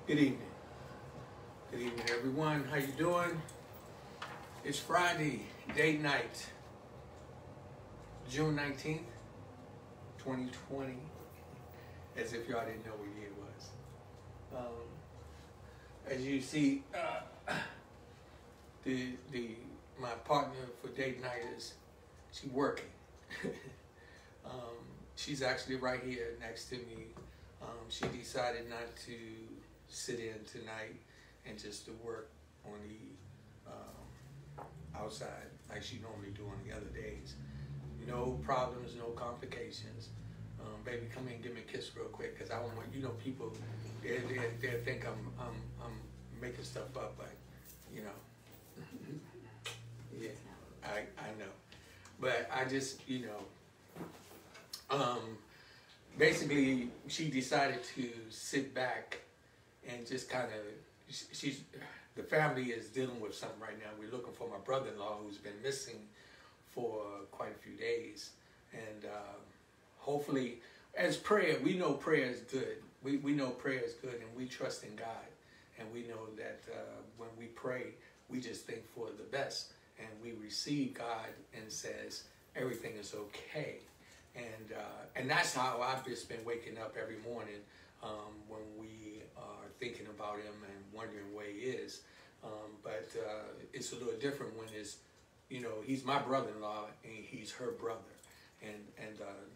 Good evening. Good evening, everyone. How you doing? It's Friday, date night, June 19th, 2020, as if y'all didn't know what year it was. As you see, my partner for date night she's working. She's actually right here next to me. She decided not to sit in tonight and just to work on the outside like she normally do on the other days. No problems, no complications. Baby, come in and give me a kiss real quick, because I don't want, people, they think I'm making stuff up, but, yeah, I know. But I just, basically, she decided to sit back and just kind of, the family is dealing with something right now. We're looking for my brother-in-law, who's been missing for quite a few days. And hopefully, as prayer, we know prayer is good. We know prayer is good, and we trust in God. And we know that when we pray, we just think for the best. And we receive God and says, everything is okay. And that's how I've just been waking up every morning when we are thinking about him and wondering where he is. But it's a little different when it's, he's my brother-in-law and he's her brother. And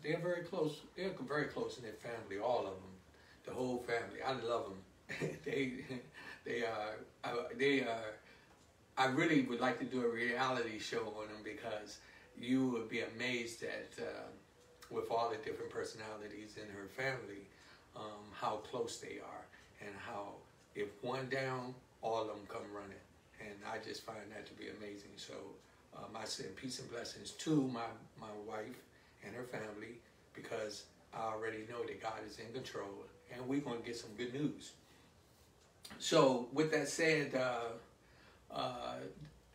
they're very close. They're very close in their family, all of them, the whole family. I love them. they are. I really would like to do a reality show on them, because you would be amazed at, with all the different personalities in her family, how close they are, and how if one down, all of them come running. And I just find that to be amazing. So I send peace and blessings to my wife and her family, because I already know that God is in control, and we're going to get some good news. So with that said,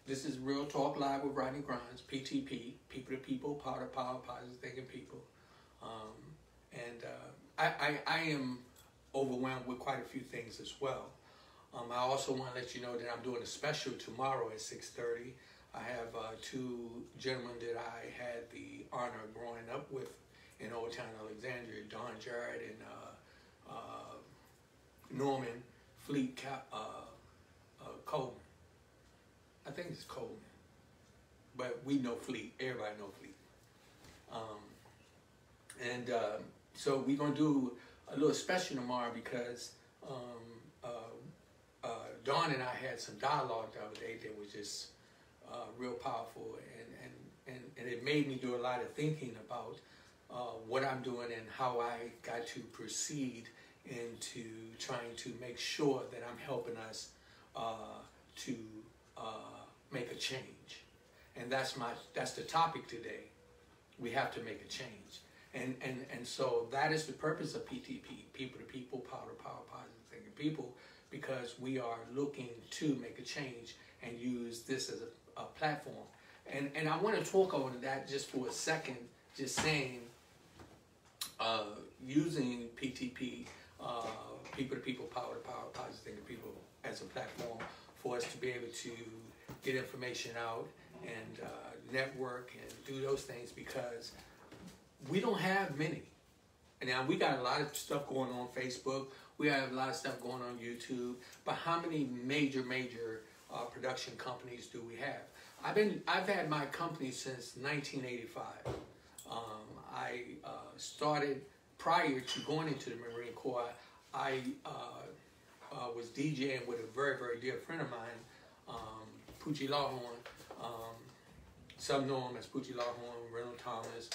this is Real Talk Live with Rodney Grimes, PTP, People to People, Power to Power, Positive Thinking People. I am overwhelmed with quite a few things as well. I also want to let you know that I'm doing a special tomorrow at 6:30. I have two gentlemen that I had the honor of growing up with in Old Town Alexandria, Don Jarrett and Norman Fleet Coleman. I think it's Coleman, but we know Fleet. Everybody know Fleet. So we're going to do a little special tomorrow, because Dawn and I had some dialogue the other day that was just real powerful, and it made me do a lot of thinking about what I'm doing and how I got to proceed into trying to make sure that I'm helping us to make a change. And that's the topic today. We have to make a change. And so that is the purpose of PTP, People to People, Power to Power, Positive Thinking People, because we are looking to make a change and use this as a platform. And I want to talk on that just for a second, just saying, using PTP, People to People, Power to Power, Positive Thinking People, as a platform for us to be able to get information out and network and do those things, because we don't have many. And now we got a lot of stuff going on Facebook. We have a lot of stuff going on YouTube. But how many major production companies do we have? I've had my company since 1985. I started prior to going into the Marine Corps. I was DJing with a very, very dear friend of mine, Poochie Lawhorn. Some know him as Poochie Lawhorn, Reynolds Thomas,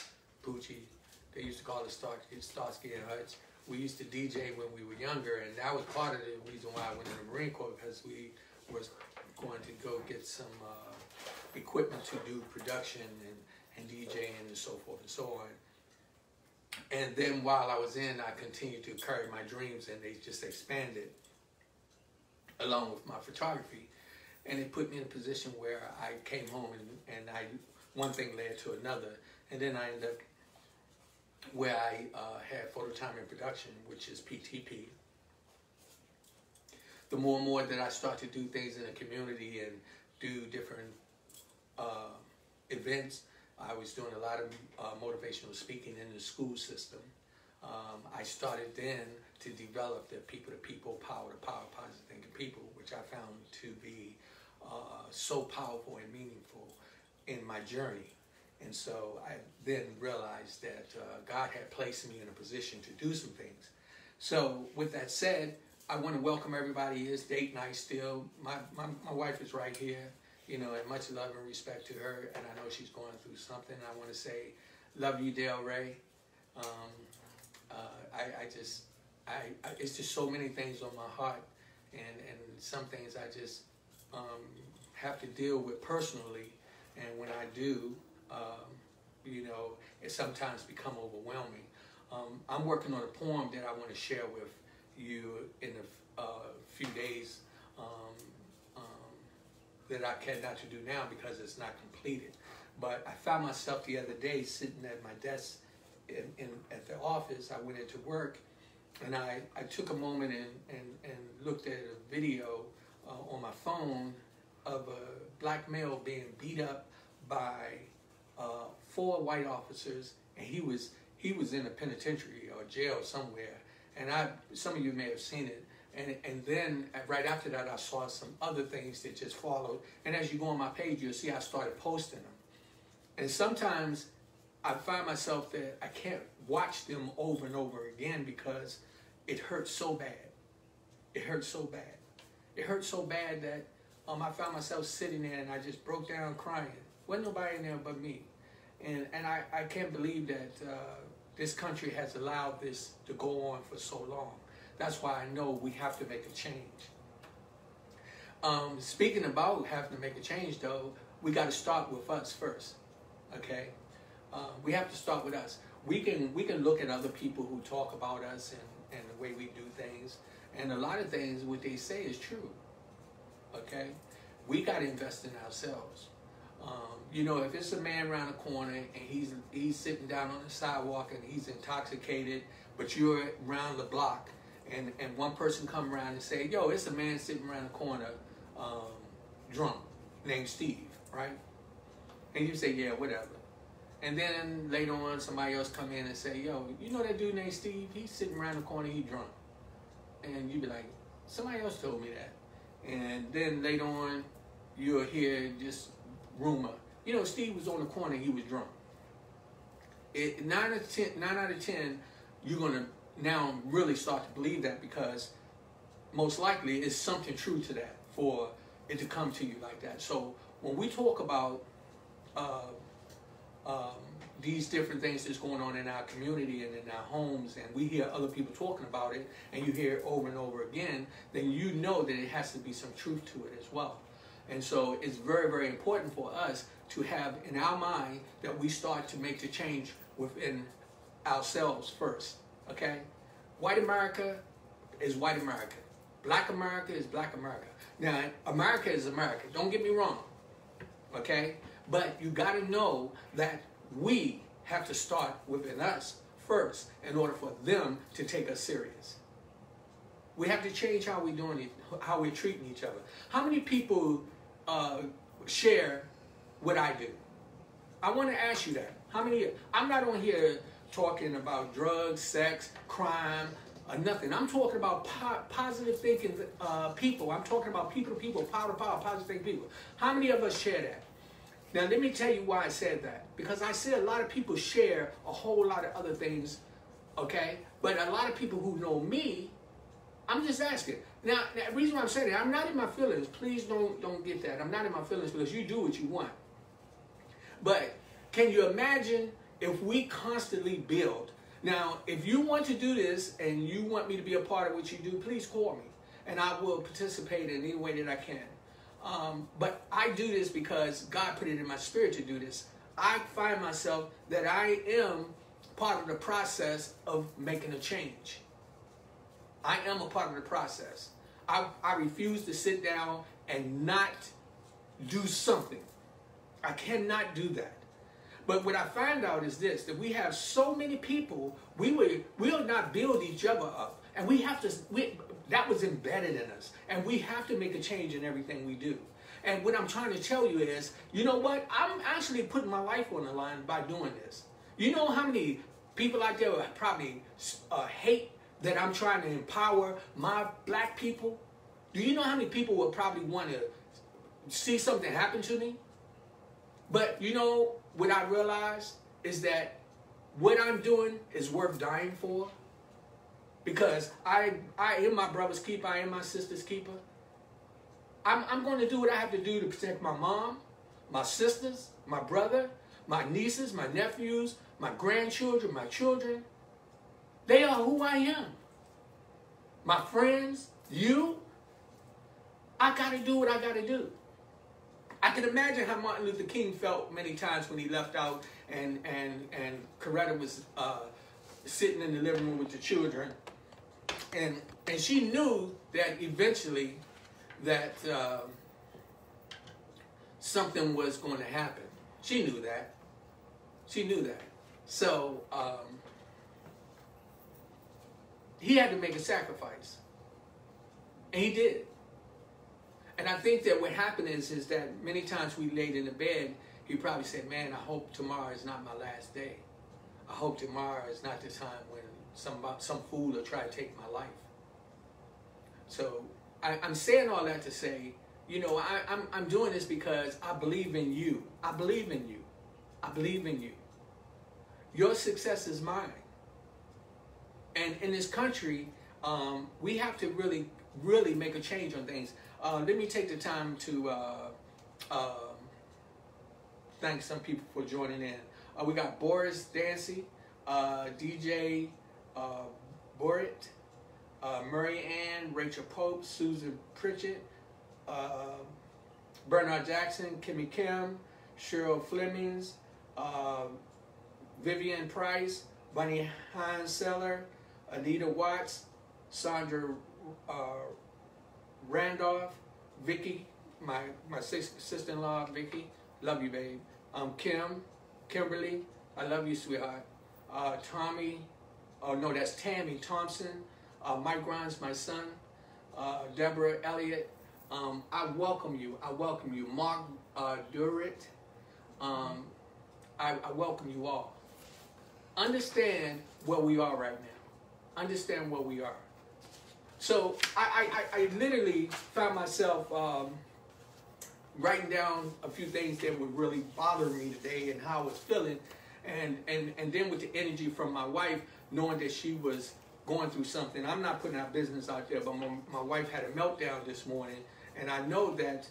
Poochie. They used to call it Starsky and Hutch. We used to DJ when we were younger, and that was part of the reason why I went in the Marine Corps, because we was going to go get some equipment to do production and DJing and so forth and so on. And then while I was in, I continued to carry my dreams, and they just expanded along with my photography. And it put me in a position where I came home and one thing led to another. And then I ended up where I had Photo Time and Production, which is PTP. the more and more that I start to do things in the community and do different events, I was doing a lot of motivational speaking in the school system. I started then to develop the people-to-people, power-to-power, positive thinking people, which I found to be so powerful and meaningful in my journey. And so I then realized that God had placed me in a position to do some things. So with that said, I want to welcome everybody. It's date night still. My wife is right here, you know, and much love and respect to her. And I know she's going through something. I want to say, love you, Del Rey. It's just so many things on my heart, and some things I just have to deal with personally. And when I do, you know, it sometimes become overwhelming. I'm working on a poem that I want to share with you in a few days that I cannot to do now because it's not completed. But I found myself the other day sitting at my desk at the office. I went into work, and I took a moment and looked at a video on my phone of a black male being beat up by 4 white officers, and he was in a penitentiary or jail somewhere. And some of you may have seen it. And then right after that, I saw some other things that just followed. And as you go on my page, you'll see I started posting them. And sometimes I find myself that I can't watch them over and over again because it hurts so bad. It hurts so bad. It hurt so bad that I found myself sitting there and I just broke down crying. Wasn't nobody in there but me. And I can't believe that this country has allowed this to go on for so long. That's why I know we have to make a change. Speaking about having to make a change, though, we got to start with us first. Okay, we have to start with us. We can look at other people who talk about us and the way we do things, and a lot of things what they say is true. Okay, we got to invest in ourselves. You know, if it's a man around the corner and he's sitting down on the sidewalk and he's intoxicated, but you're around the block, and one person come around and say, yo, it's a man sitting around the corner drunk named Steve, right? And you say, yeah, whatever. And then later on, somebody else come in and say, yo, you know that dude named Steve? He's sitting around the corner, he drunk. And you be like, somebody else told me that. And then later on, you'll hear this rumor. You know, Steve was on the corner, he was drunk. 9 out of 10, you're going to now really start to believe that, because most likely it's something true to that for it to come to you like that. So when we talk about these different things that's going on in our community and in our homes, and we hear other people talking about it, and you hear it over and over again, then you know that it has to be some truth to it as well. And so it's very, very important for us to have in our mind that we start to make the change within ourselves first, okay? White America is white America. Black America is black America. Now, America is America. Don't get me wrong, okay? But you got to know that we have to start within us first in order for them to take us serious. We have to change how we're doing it, how we're treating each other. How many people share what I do? I want to ask you that. How many? I'm not on here talking about drugs, sex, crime, or nothing. I'm talking about positive thinking people. I'm talking about people to people, power to power, positive thinking people. How many of us share that? Now, let me tell you why I said that. Because I see a lot of people share a whole lot of other things, okay? But a lot of people who know me, I'm just asking. Now, the reason why I'm saying that, I'm not in my feelings. Please don't get that. I'm not in my feelings because you do what you want. But can you imagine if we constantly build? Now, if you want to do this and you want me to be a part of what you do, please call me. And I will participate in any way that I can. But I do this because God put it in my spirit to do this. I find myself that I am part of the process of making a change. I am a part of the process. I refuse to sit down and not do something. I cannot do that. But what I find out is this, that we have so many people, we will not build each other up. And we have to, that was embedded in us. And we have to make a change in everything we do. And what I'm trying to tell you is, you know what? I'm actually putting my life on the line by doing this. You know how many people out there probably hate that I'm trying to empower my black people? Do you know how many people would probably want to see something happen to me? But you know what I realized is that what I'm doing is worth dying for, because I am my brother's keeper, I am my sister's keeper. I'm going to do what I have to do to protect my mom, my sisters, my brother, my nieces, my nephews, my grandchildren, my children. They are who I am. My friends, you, I got to do what I got to do. I can imagine how Martin Luther King felt many times when he left out and Coretta was sitting in the living room with the children. And she knew that eventually that something was going to happen. She knew that. She knew that. So he had to make a sacrifice. And he did. And I think that what happened is that many times we laid in the bed, he probably said, man, I hope tomorrow is not my last day. I hope tomorrow is not the time when some fool will try to take my life. So I'm saying all that to say, you know, I'm doing this because I believe in you. I believe in you. I believe in you. Your success is mine. And in this country, we have to really make a change on things. Let me take the time to thank some people for joining in. We got Boris Dancy, DJ Borit, Murray Ann, Rachel Pope, Susan Pritchett, Bernard Jackson, Kimmy Kim, Cheryl Flemings, Vivian Price, Bunny Heinzeller, Anita Watts, Sandra Randolph, Vicky, my sister-in-law, Vicky, love you, babe. Kimberly, I love you, sweetheart. Tommy, oh no, that's Tammy Thompson. Mike Grimes, my son. Deborah Elliott. I welcome you. I welcome you. Mark Durit. I welcome you all. Understand where we are right now. Understand where we are. So I literally found myself writing down a few things that would really bother me today and how I was feeling, and then with the energy from my wife, knowing that she was going through something. I'm not putting our business out there, but my wife had a meltdown this morning, and I know that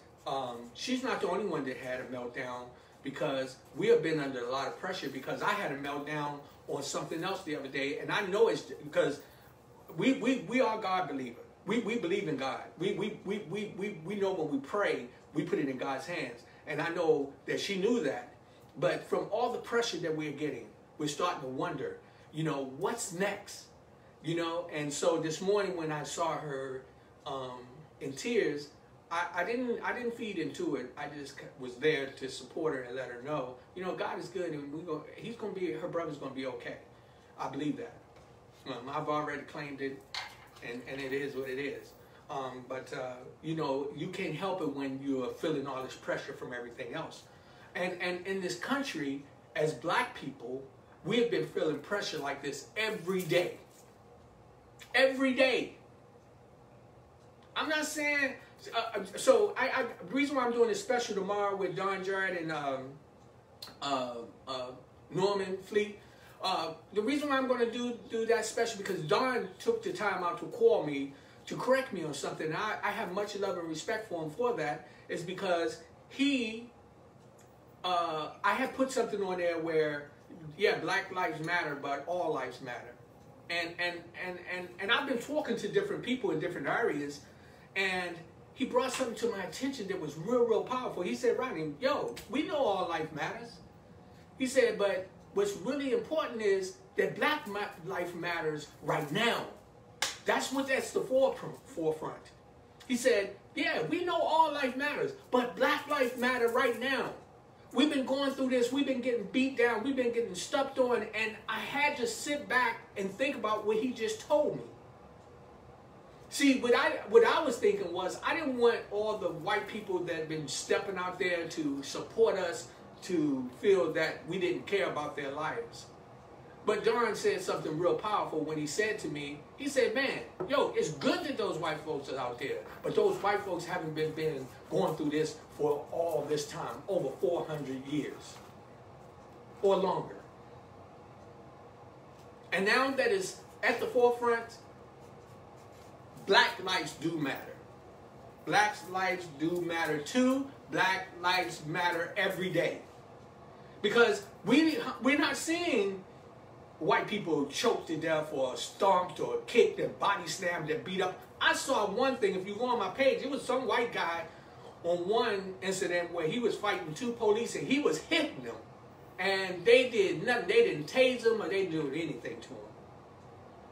she's not the only one that had a meltdown, because we have been under a lot of pressure, because I had a meltdown on something else the other day, and I know it's because we are God believer. We believe in God. We know when we pray, we put it in God's hands. And I know that she knew that. But from all the pressure that we're getting, we're starting to wonder, you know, what's next? You know, and so this morning when I saw her in tears, I didn't feed into it. I just was there to support her and let her know, you know, God is good, and her brother's gonna be okay. I believe that. I've already claimed it, and it is what it is. But you know, you can't help it when you're feeling all this pressure from everything else. And in this country, as black people, we have been feeling pressure like this every day. Every day. I'm not saying, so the reason why I'm doing this special tomorrow with Don Jarrett and Norman Fleet, the reason why I'm going to do that special, because Don took the time out to call me to correct me on something. I have much love and respect for him for that, is because I had put something on there where, yeah, Black Lives Matter, but all lives matter. And I've been talking to different people in different areas, and he brought something to my attention that was real powerful. He said, Rodney, yo, we know all life matters. He said, but what's really important is that Black life matters right now. That's the forefront. He said, yeah, we know all life matters, but Black life matter right now. We've been going through this. We've been getting beat down. We've been getting stepped on. And I had to sit back and think about what he just told me. See, what I was thinking was, I didn't want all the white people that had been stepping out there to support us to feel that we didn't care about their lives. But Don said something real powerful when he said to me, he said, man, yo, it's good that those white folks are out there, but those white folks haven't been going through this for all this time, over 400 years or longer. And now that it's at the forefront, black lives do matter. Black lives do matter too. Black lives matter every day. Because we're not seeing white people choked to death or stomped or kicked and body slammed and beat up. I saw one thing, if you go on my page, it was some white guy on one incident where he was fighting two police and he was hitting them. And they did nothing. They didn't tase him or they didn't do anything to him.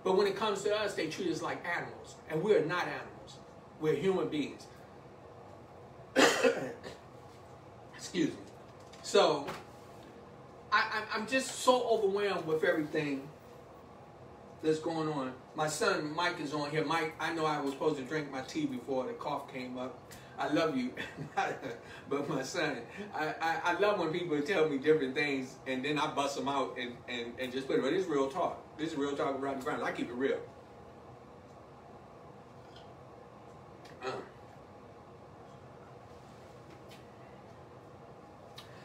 But when it comes to us, they treat us like animals. And we're not animals. We're human beings. Excuse me. So, I'm just so overwhelmed with everything that's going on. My son Mike is on here. Mike, I know I was supposed to drink my tea before the cough came up. I love you. But my son, I love when people tell me different things and then I bust them out and just put it. But this is real talk. This is real talk with Rodney Brown. I keep it real.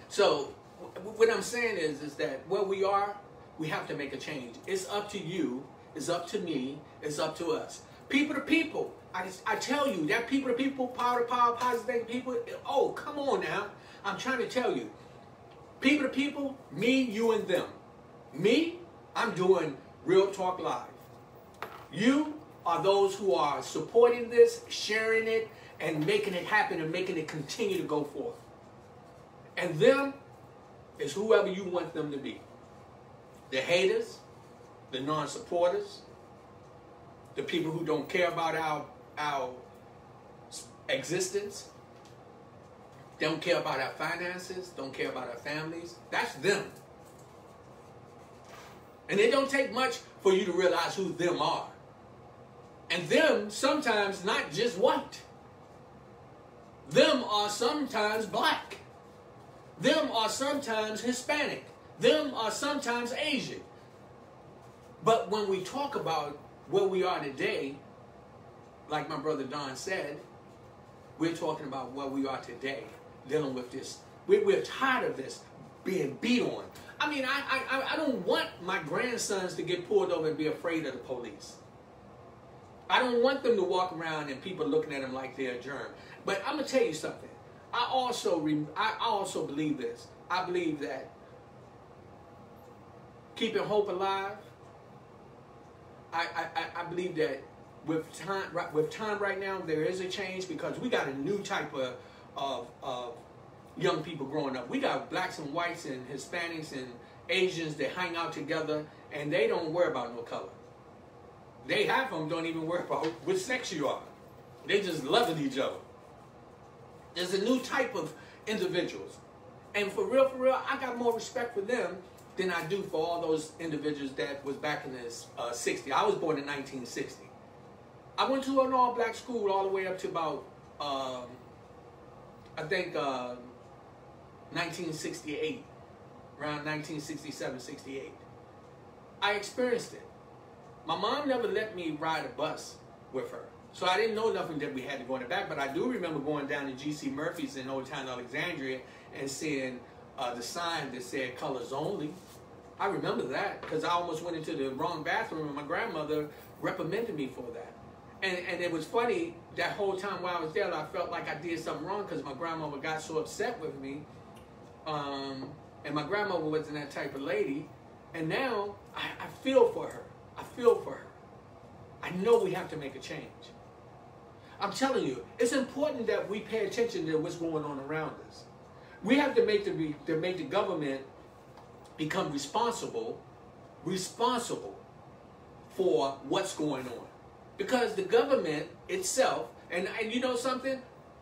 So, what I'm saying is that where we are, we have to make a change. It's up to you. It's up to me. It's up to us. People to people. I tell you, that people to people, power to power, positive people. Oh, come on now. I'm trying to tell you. People to people, me, you, and them. Me, I'm doing Real Talk Live. You are those who are supporting this, sharing it, and making it happen and making it continue to go forth. And them is whoever you want them to be. The haters, the non-supporters, the people who don't care about our existence, don't care about our finances, don't care about our families. That's them. And it don't take much for you to realize who them are. And them sometimes not just white. Them are sometimes black. Them are sometimes Hispanic. Them are sometimes Asian. But when we talk about where we are today, like my brother Don said, we're talking about where we are today, dealing with this. We're tired of this being beat on. I mean, I don't want my grandsons to get pulled over and be afraid of the police. I don't want them to walk around and people looking at them like they're a germ. But I'm going to tell you something. I also believe this. I believe that keeping hope alive, I believe that with time right now, there is a change because we got a new type of young people growing up. We got blacks and whites and Hispanics and Asians that hang out together and they don't worry about no color. They half of them don't even worry about which sex you are. They just loving each other. There's a new type of individuals. And for real, I got more respect for them than I do for all those individuals that was back in the 60s. I was born in 1960. I went to an all-black school all the way up to about, I think, 1968. Around 1967, 68. I experienced it. My mom never let me ride a bus with her. So I didn't know nothing that we had to go in the back, but I do remember going down to G.C. Murphy's in Old Town Alexandria and seeing the sign that said colors only. I remember that because I almost went into the wrong bathroom and my grandmother reprimanded me for that. And it was funny, that whole time while I was there, I felt like I did something wrong because my grandmother got so upset with me. And my grandmother wasn't that type of lady. And now I feel for her. I feel for her. I know we have to make a change. I'm telling you, it's important that we pay attention to what's going on around us. We have to make the government become responsible for what's going on. Because the government itself, and you know something?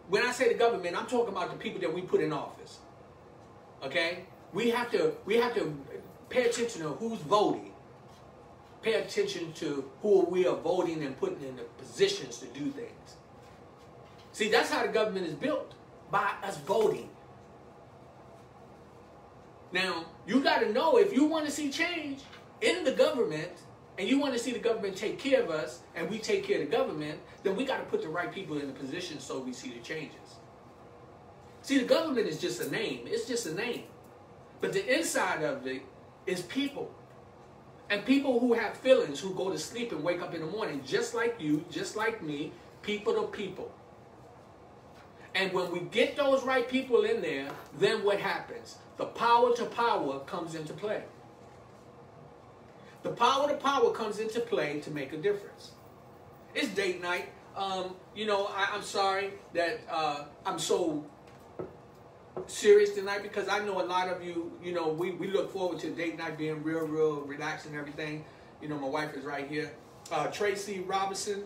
When I say the government, I'm talking about the people that we put in office. Okay? We have to pay attention to who's voting. pay attention to who we are voting and putting in the positions to do things. See, that's how the government is built, by us voting. Now, you got to know, if you want to see change in the government, and you want to see the government take care of us, and we take care of the government, then we got to put the right people in the position so we see the changes. See, the government is just a name. It's just a name. But the inside of it is people. And people who have feelings, who go to sleep and wake up in the morning, just like you, just like me, people to people. And when we get those right people in there, then what happens? The power to power comes into play. The power to power comes into play to make a difference. It's date night. You know, I'm sorry that I'm so serious tonight, because I know a lot of you, you know, we look forward to date night being real relaxed and everything. You know, my wife is right here. Tracy Robinson,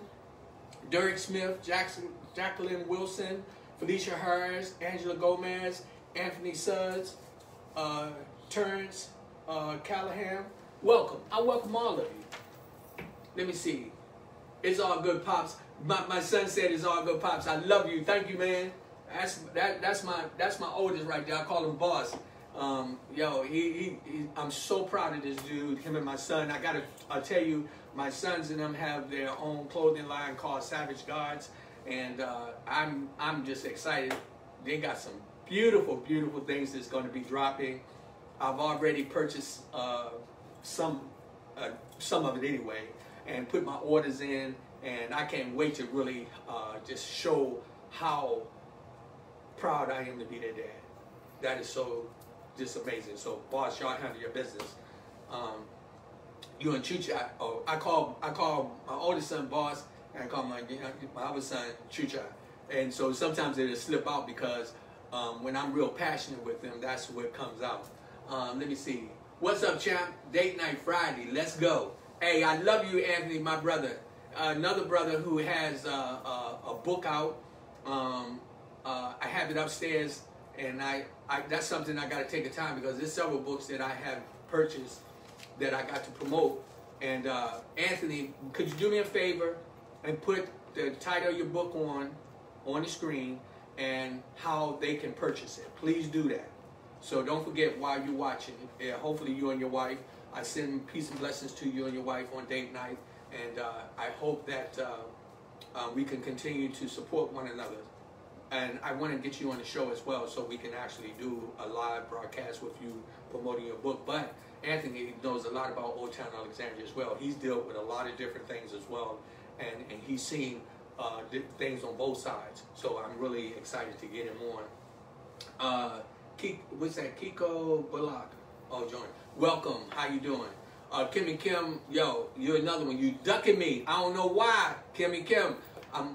Derek Smith, Jacqueline Wilson, Felicia Harris, Angela Gomez, Anthony Sudds, Terrence Callahan. Welcome. I welcome all of you. Let me see. It's all good, Pops. My son said it's all good, Pops. I love you. Thank you, man. That's my oldest right there. I call him Boss. Yo, I'm so proud of this dude, him and my son. I'll tell you, my sons and them have their own clothing line called Savage Gods, and I'm just excited. They got some beautiful things that's going to be dropping. I've already purchased some of it anyway, and put my orders in, and I can't wait to really just show how proud I am to be their dad. That is so just amazing. So, Boss, y'all handle your business. You and Chucha, I call my oldest son Boss, and I call my other son Chucha. And so sometimes it'll slip out, because when I'm real passionate with them, that's what comes out. Let me see. What's up, champ? Date night Friday. Let's go. Hey, I love you, Anthony, my brother. Another brother who has a book out. I have it upstairs, and that's something I got to take a time, because there's several books that I have purchased that I got to promote. And Anthony, could you do me a favor and put the title of your book on the screen and how they can purchase it? Please do that. So don't forget while you're watching. Hopefully you and your wife. I send peace and blessings to you and your wife on date night, and I hope that we can continue to support one another. And I want to get you on the show as well, so we can actually do a live broadcast with you promoting your book. But Anthony knows a lot about Old Town Alexandria as well. He's dealt with a lot of different things as well, and he's seen things on both sides. So I'm really excited to get him on. What's that? Kiko Bullock. Oh, join. Welcome. How you doing? Kimmy Kim, yo, you're another one. You ducking me. I don't know why, Kimmy Kim.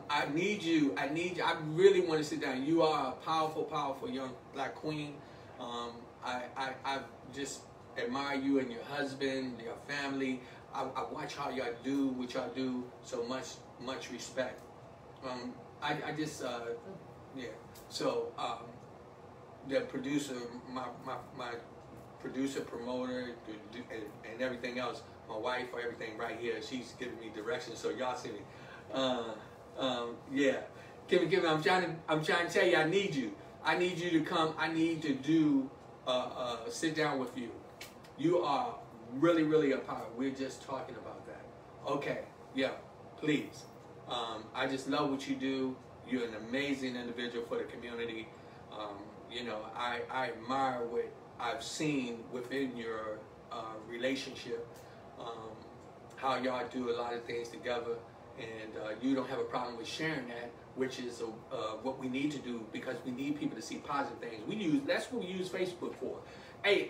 I need you. I really want to sit down. You are a powerful young black queen. I just admire you and your husband, your family. I watch how y'all do what y'all do. So much respect. I just yeah. So the producer, my producer, promoter, and everything else. My wife, or everything right here. She's giving me directions. So y'all see me. Yeah, Kimmy, I'm trying to tell you, I need you. I need you to come. I need to do sit down with you. You are really a power. We're just talking about that. Okay, yeah, please. I just love what you do. You're an amazing individual for the community. You know, I admire what I've seen within your relationship. How y'all do a lot of things together. And you don't have a problem with sharing that, which is what we need to do, because we need people to see positive things. That's what we use Facebook for. Hey,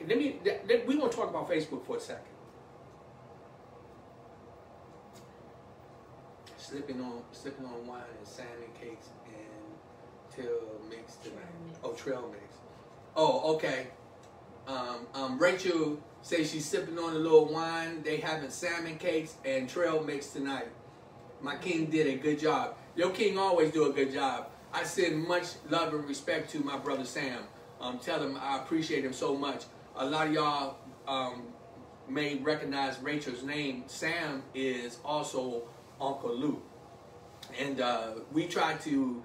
we want to talk about Facebook for a second. Slipping on wine and salmon cakes and trail mix tonight. Oh, trail mix. Oh, okay. Rachel says she's sipping on a little wine. They having salmon cakes and trail mix tonight. My king did a good job. Your king always do a good job. I send much love and respect to my brother Sam. Tell him I appreciate him so much. A lot of y'all, may recognize Rachel's name. Sam is also Uncle Lou. And we try to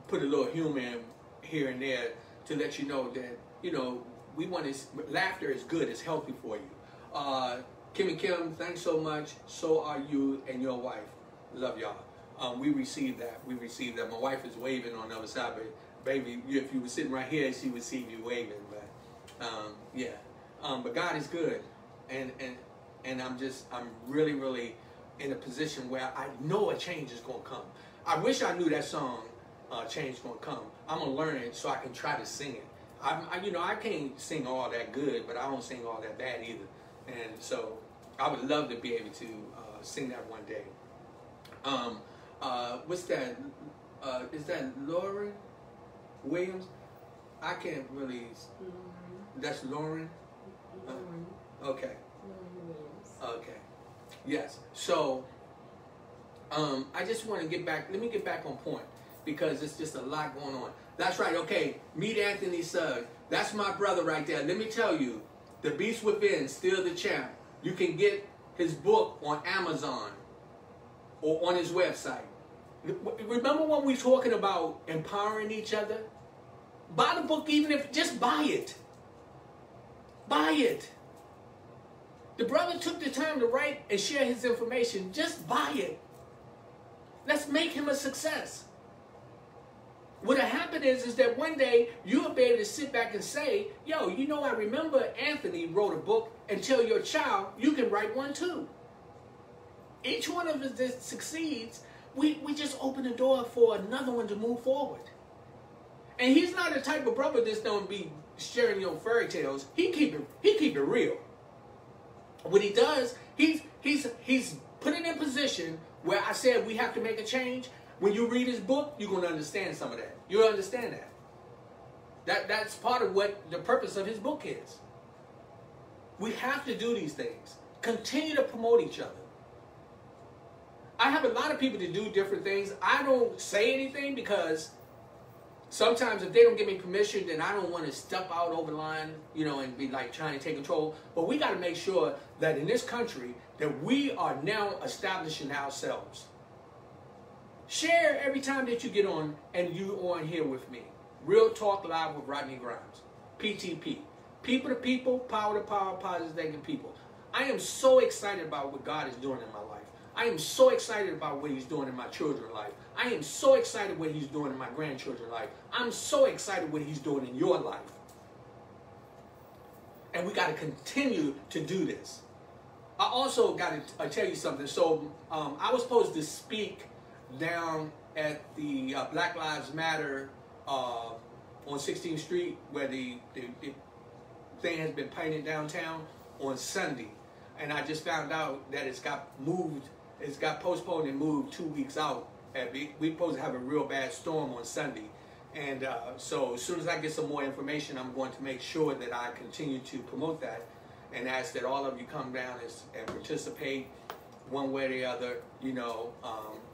put a little humor in here and there to let you know that, you know, we want to, laughter is good, it's healthy for you. Kim and Kim, thanks so much. So are you and your wife. Love y'all. We received that. We received that. My wife is waving on the other side, but baby, if you were sitting right here, she would see you waving. But yeah. But God is good, and I'm really in a position where I know a change is gonna come. I wish I knew that song, "Change Gonna Come." I'm gonna learn it so I can try to sing it. You know, I can't sing all that good, but I don't sing all that bad either. And so I would love to be able to sing that one day. What's that? Is that Lauren Williams? I can't really. That's Lauren. Okay. Okay. Yes. So, I just want to get back. Let me get back on point because it's just a lot going on. That's right. Okay. Meet Anthony Sugg. That's my brother right there. Let me tell you, The Beast Within, Still the Champ. You can get his book on Amazon or on his website. Remember when we were talking about empowering each other? Buy the book, even if, just buy it. Buy it. The brother took the time to write and share his information. Just buy it. Let's make him a success. What'll happen is that one day you'll be able to sit back and say, yo, you know, I remember Anthony wrote a book, and tell your child you can write one too. Each one of us that succeeds, we just open the door for another one to move forward. And he's not the type of brother that's don't be sharing your fairy tales. He keep it real. What he does, he's put it in position where I said we have to make a change. When you read his book, you're going to understand some of that. You'll understand that. That's part of what the purpose of his book is. We have to do these things. Continue to promote each other. I have a lot of people to do different things. I don't say anything because sometimes if they don't give me permission, then I don't want to step out over the line, you know, and be like trying to take control. But we got to make sure that in this country that we are now establishing ourselves. Share every time that you get on and you on here with me. Real Talk Live with Rodney Grimes. PTP. People to people, power to power, positive thinking people. I am so excited about what God is doing in my life. I am so excited about what he's doing in my children's life. I am so excited what he's doing in my grandchildren's life. I'm so excited what he's doing in your life. And we got to continue to do this. I also got to tell you something. So I was supposed to speak down at the Black Lives Matter on 16th Street where the thing has been painted downtown on Sunday. And I just found out that it's got moved. It's got postponed and moved 2 weeks out. We're supposed to have a real bad storm on Sunday. And so as soon as I get some more information, I'm going to make sure that I continue to promote that and ask that all of you come down and participate one way or the other, you know,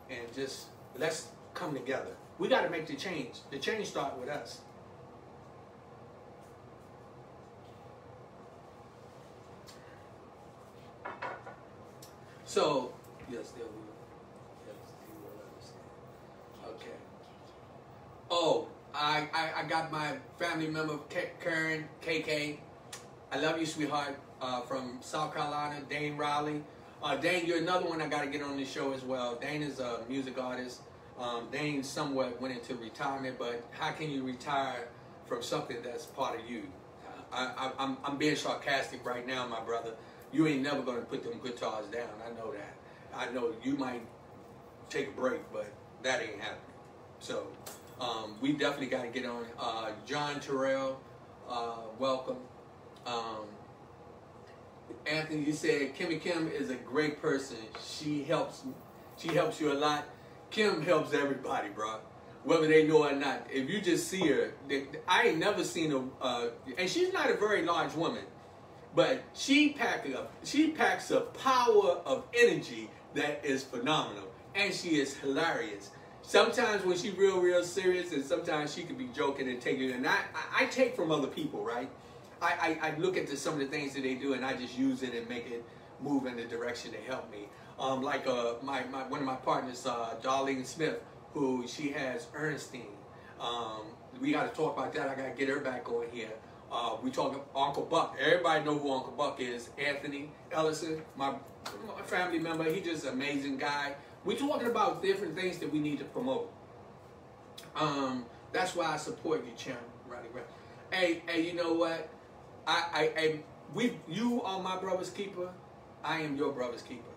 and just let's come together. We got to make the change. The change starts with us. So, yes, there we go. Yes, you will understand. Okay. Oh, I got my family member, Karen, KK. I love you, sweetheart, from South Carolina, Dane Riley. Dane, you're another one I got to get on this show as well. Dane is a music artist. Dane somewhat went into retirement, but how can you retire from something that's part of you? I'm being sarcastic right now, my brother. You ain't never going to put them guitars down. I know that. I know you might take a break, but that ain't happening. So we definitely got to get on. John Terrell, welcome. Anthony, you said Kimmy Kim is a great person. She helps you a lot. Kim helps everybody, bro, whether they know or not. If you just see her, I ain't never seen her, and she's not a very large woman. But she packs a power of energy that is phenomenal. And she is hilarious. Sometimes when she's real serious, and sometimes she can be joking and taking it. And I take from other people, right? I look at some of the things that they do, and I just use it and make it move in the direction to help me. Like one of my partners, Darlene Smith, who she has Ernestine. We got to talk about that. I got to get her back on here. We talk Uncle Buck. Everybody know who Uncle Buck is. Anthony Ellison, my family member. He's just an amazing guy. We talking about different things that we need to promote. That's why I support you, Chairman Rodney. Hey, you know what? You are my brother's keeper. I am your brother's keeper.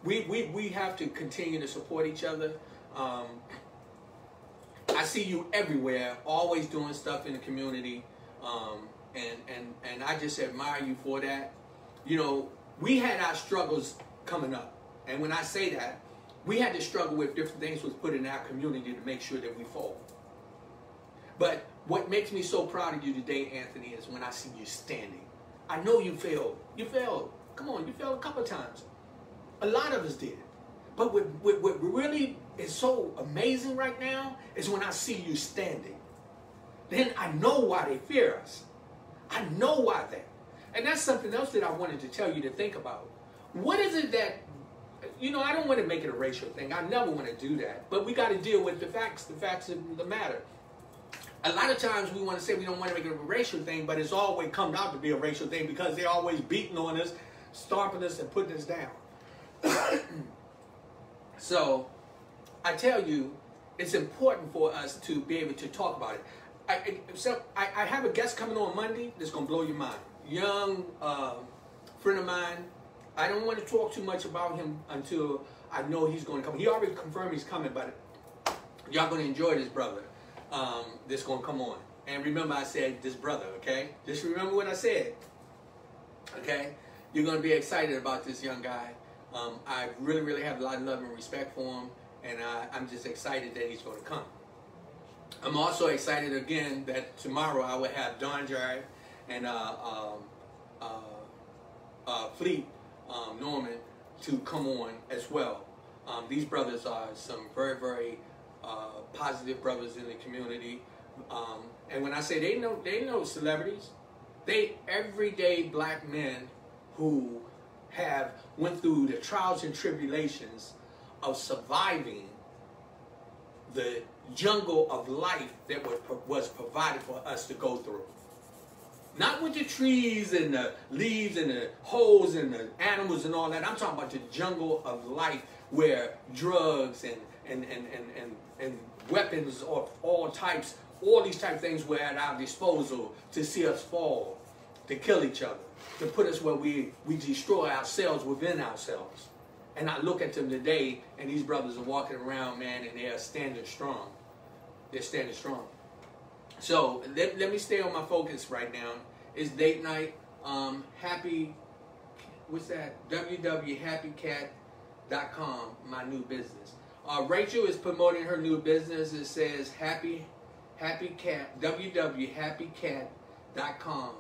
We have to continue to support each other. I see you everywhere, always doing stuff in the community, and I just admire you for that. You know, we had our struggles coming up, and when I say that, we had to struggle with different things was put in our community to make sure that we fall. But what makes me so proud of you today, Anthony, is when I see you standing. I know you failed. You failed. Come on, you failed a couple of times. A lot of us did. But what really is so amazing right now is when I see you standing. Then I know why they fear us. I know why that. And that's something else that I wanted to tell you to think about. What is it that, you know, I don't want to make it a racial thing. I never want to do that. But we got to deal with the facts of the matter. A lot of times we want to say we don't want to make it a racial thing, but it's always come out to be a racial thing because they're always beating on us, stomping us, and putting us down. So, I tell you, it's important for us to be able to talk about it. I have a guest coming on Monday that's going to blow your mind. Young friend of mine. I don't want to talk too much about him until I know he's going to come. He already confirmed he's coming, but y'all going to enjoy this brother that's going to come on. And remember I said this brother, okay? Just remember what I said, okay? You're going to be excited about this young guy. I really, really have a lot of love and respect for him, and I'm just excited that he's going to come. I'm also excited again that tomorrow I will have Don Jarrett and Fleet Norman to come on as well. These brothers are some very, very positive brothers in the community, and when I say they know celebrities, they everyday black men who have went through the trials and tribulations of surviving the jungle of life that was provided for us to go through. Not with the trees and the leaves and the holes and the animals and all that. I'm talking about the jungle of life where drugs and weapons of all types, all these type of things were at our disposal to see us fall, to kill each other, to put us where we destroy ourselves within ourselves. And I look at them today, and these brothers are walking around, man, and they are standing strong. They're standing strong. So let me stay on my focus right now. It's date night. What's that? www.happycat.com, my new business. Rachel is promoting her new business. It says Happy Cat, www.happycat.com.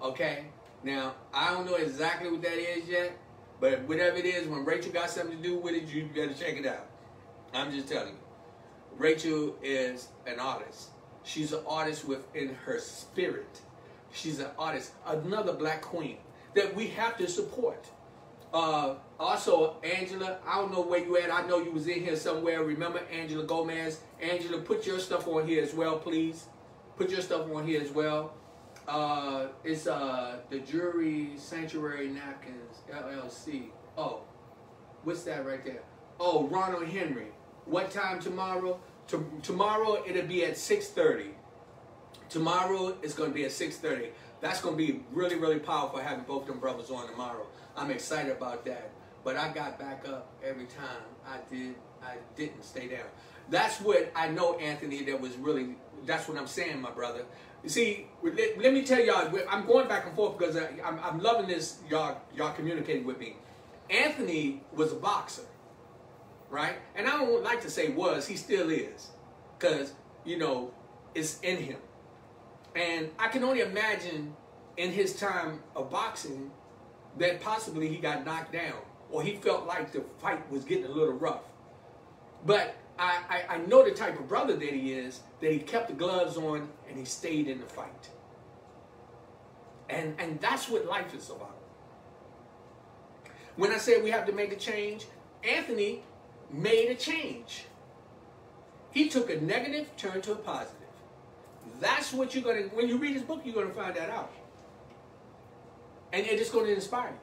Okay? Now, I don't know exactly what that is yet, but whatever it is, when Rachel got something to do with it, you better check it out. I'm just telling you. Rachel is an artist. She's an artist within her spirit. She's an artist, another black queen that we have to support. Also, Angela, I don't know where you at. I know you was in here somewhere. Remember Angela Gomez? Angela, put your stuff on here as well, please. Put your stuff on here as well. It's the Jewelry Sanctuary Napkins, LLC. Oh, what's that right there? Oh, Ronald Henry. What time tomorrow? Tomorrow it'll be at 6:30. Tomorrow it's going to be at 6:30. That's going to be really, really powerful having both them brothers on tomorrow. I'm excited about that. But I got back up every time. I didn't stay down. That's what I know, Anthony, that's what I'm saying, my brother. You see, let me tell y'all, I'm going back and forth because I'm loving this, y'all communicating with me. Anthony was a boxer, right? And I don't like to say was, he still is. Because, you know, it's in him. And I can only imagine in his time of boxing that possibly he got knocked down or he felt like the fight was getting a little rough. But I know the type of brother that he is, that he kept the gloves on and he stayed in the fight. And that's what life is about. When I say we have to make a change, Anthony made a change. He took a negative, turned to a positive. That's what you're going to, when you read his book, you're going to find that out. And it's just going to inspire you.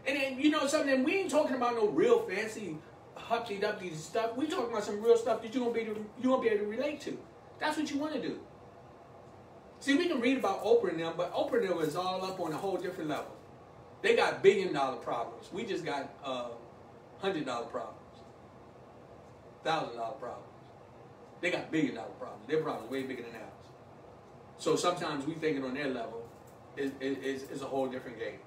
And then, you know something, we ain't talking about no real fancy humpty-dumpty stuff. We're talking about some real stuff that you're going to be able to relate to. That's what you want to do. See, we can read about Oprah and them, but Oprah and them is all up on a whole different level. They got billion-dollar problems. We just got $100 problems, $1,000 problems. They got billion-dollar problems. Their problems are way bigger than ours. So sometimes we thinking on their level is a whole different game.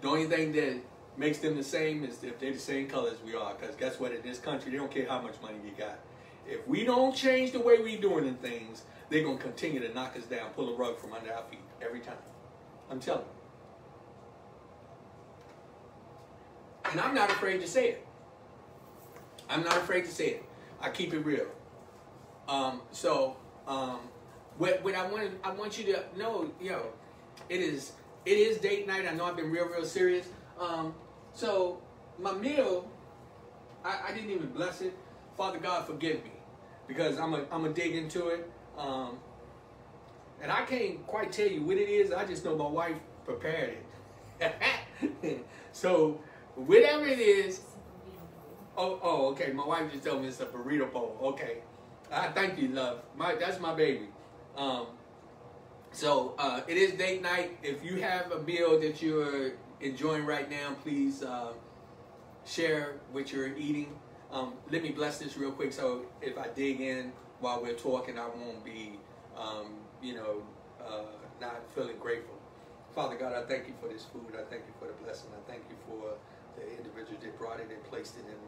The only thing that makes them the same is if they're the same color as we are. Because guess what? In this country, they don't care how much money you got. If we don't change the way we're doing things, they're going to continue to knock us down, pull a rug from under our feet every time. I'm telling you. And I'm not afraid to say it. I'm not afraid to say it. I keep it real. What I want you to know, yo, it is date night. I know I've been real serious. So my meal, I didn't even bless it. Father God, forgive me, because I'm a dig into it. And I can't quite tell you what it is. I just know my wife prepared it. So whatever it is. Oh, okay. My wife just told me it's a burrito bowl. Okay. Thank you, love. That's my baby. It is date night. If you have a meal that you're enjoying right now, please share what you're eating. Let me bless this real quick, so if I dig in while we're talking, I won't be, not feeling grateful. Father God, I thank you for this food. I thank you for the blessing. I thank you for the individual that brought it and placed it in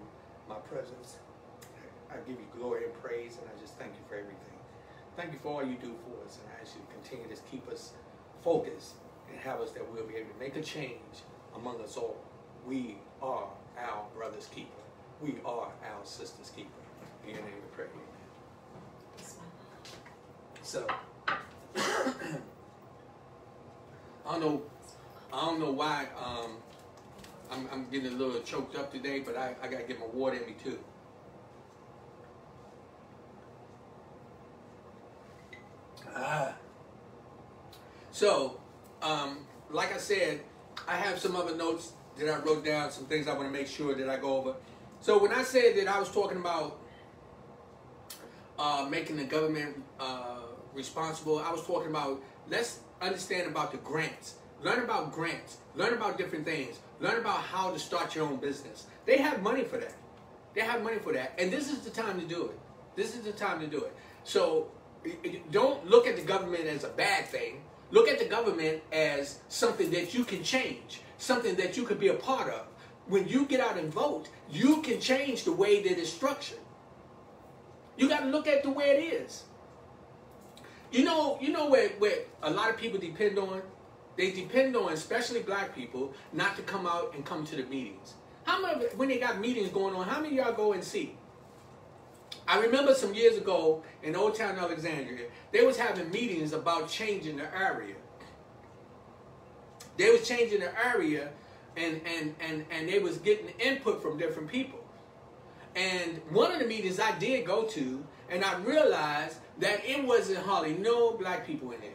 my presence. I give you glory and praise, and I just thank you for everything. Thank you for all you do for us, and I ask you to continue to keep us focused and have us that we'll be able to make a change among us all. We are our brother's keeper. We are our sister's keeper. In your name we pray. Amen. So, I don't know why I'm getting a little choked up today, but I gotta get my water in me too. Like I said, I have some other notes that I wrote down, some things I want to make sure that I go over. So when I said that I was talking about making the government responsible, I was talking about, let's understand about the grants. Learn about grants. Learn about different things. Learn about how to start your own business. They have money for that. They have money for that. And this is the time to do it. This is the time to do it. So don't look at the government as a bad thing. Look at the government as something that you can change, something that you could be a part of. When you get out and vote, you can change the way that it's structured. You got to look at the way it is. You know where a lot of people depend on? They depend on, especially black people, not to come out and come to the meetings. How many, when they got meetings going on, how many of y'all go and see? I remember some years ago in Old Town Alexandria, they was having meetings about changing the area. They was changing the area, and they was getting input from different people. And one of the meetings I did go to, and I realized that it wasn't hardly no black people in there.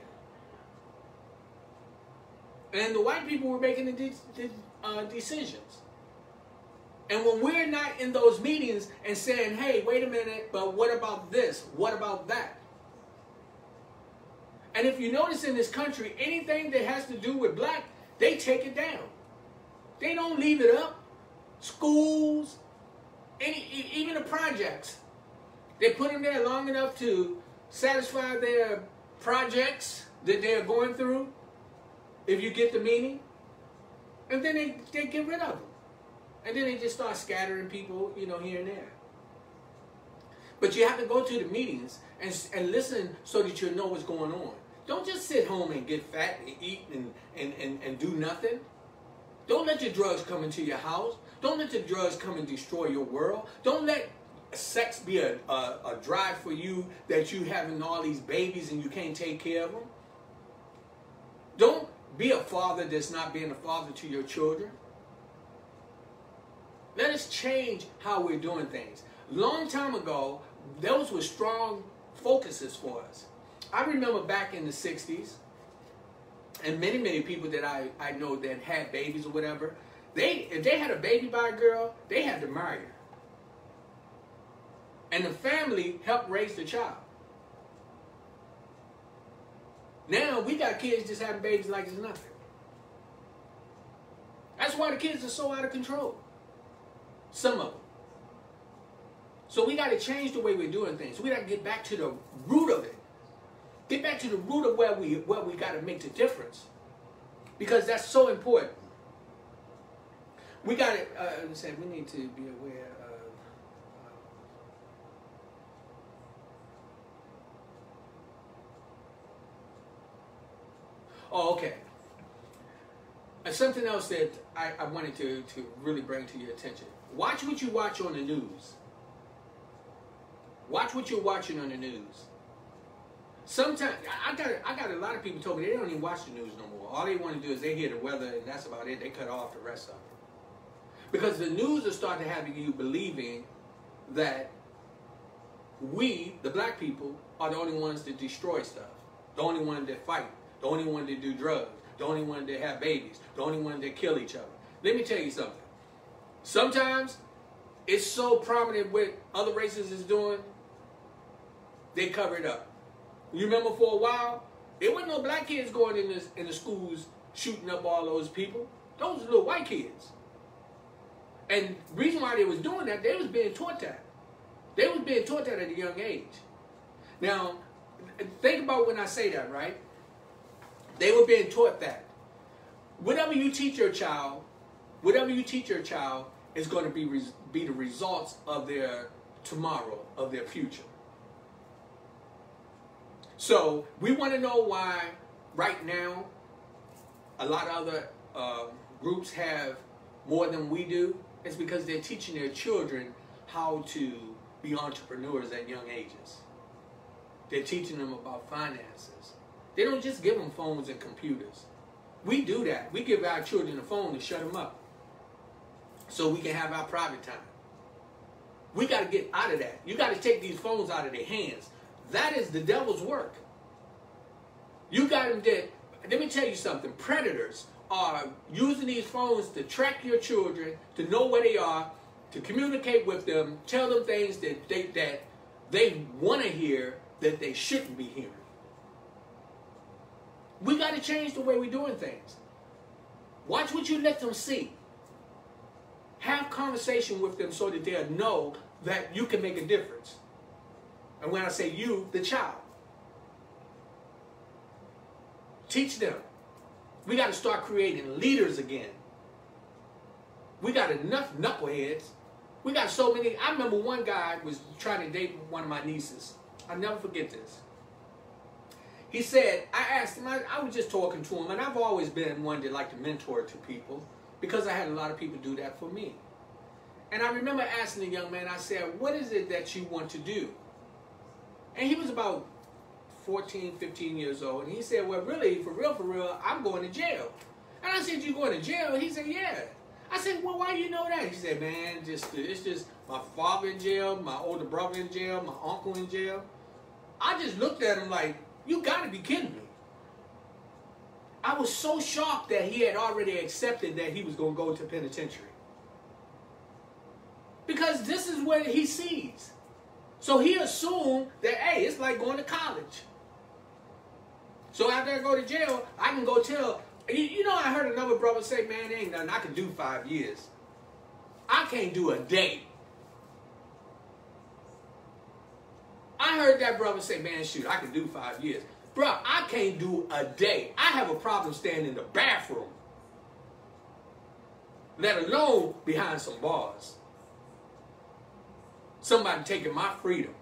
And the white people were making the decisions. And when we're not in those meetings and saying, hey, wait a minute, but what about this? What about that? And if you notice in this country, anything that has to do with black, they take it down. They don't leave it up. Schools, even the projects. They put them there long enough to satisfy their projects that they're going through, if you get the meaning. And then they get rid of them. And then they just start scattering people, here and there. But you have to go to the meetings and listen so that you know what's going on. Don't just sit home and get fat and eat and do nothing. Don't let your drugs come into your house. Don't let your drugs come and destroy your world. Don't let sex be a drive for you that you having all these babies and you can't take care of them. be a father that's not being a father to your children. Let us change how we're doing things. Long time ago, those were strong focuses for us. I remember back in the 60s, and many people that I know that had babies or whatever, if they had a baby by a girl, they had to marry her. And the family helped raise the child. Now we got kids just having babies like it's nothing. That's why the kids are so out of control. Some of them. So we got to change the way we're doing things. We got to get back to the root of it. Get back to the root of where we got to make the difference. Because that's so important. We got to, we need to be aware of, okay. And something else that I wanted to really bring to your attention. Watch what you watch on the news. Watch what you're watching on the news. Sometimes, I got a lot of people told me they don't even watch the news no more. All they want to do is they hear the weather and that's about it. They cut off the rest of it. Because the news will start to having you believing that we, the black people, are the only ones that destroy stuff. The only ones that fight. The only ones that do drugs. The only ones that have babies. The only ones that kill each other. Let me tell you something. Sometimes it's so prominent what other races is doing, they cover it up. You remember for a while, there wasn't no black kids going in the schools shooting up all those people. Those were little white kids. And the reason why they was doing that, they was being taught that. They was being taught that at a young age. Now, think about when I say that, right? They were being taught that. Whatever you teach your child is going to be the results of their tomorrow, of their future. So we want to know why right now a lot of other groups have more than we do. It's because they're teaching their children how to be entrepreneurs at young ages. They're teaching them about finances. They don't just give them phones and computers. We do that. We give our children a phone to shut them up so we can have our private time. We got to get out of that. You got to take these phones out of their hands. That is the devil's work. You got them dead. Let me tell you something. Predators are using these phones to track your children, to know where they are, to communicate with them, tell them things that they want to hear that they shouldn't be hearing. We got to change the way we're doing things. Watch what you let them see. Have conversation with them so that they'll know that you can make a difference. And when I say you, the child. Teach them. We got to start creating leaders again. We got enough knuckleheads. We got so many. I remember one guy was trying to date one of my nieces. I'll never forget this. He said, I asked him, I was just talking to him, and I've always been one that liked to mentor to people because I had a lot of people do that for me. And I remember asking the young man, I said, what is it that you want to do? And he was about 14, 15 years old. And he said, well, really, for real, I'm going to jail. And I said, you going to jail? And he said, yeah. I said, well, why do you know that? He said, man, it's just my father in jail, my older brother in jail, my uncle in jail. I just looked at him like, you got to be kidding me. I was so shocked that he had already accepted that he was going to go to penitentiary. Because this is what he sees. So he assumed that, hey, it's like going to college. So after I go to jail, I can go tell. You know, I heard another brother say, man, there ain't nothing. I can do 5 years. I can't do a day. I heard that brother say, man, shoot, I can do 5 years. Bro, I can't do a day. I have a problem standing in the bathroom, let alone behind some bars. Somebody taking my freedom,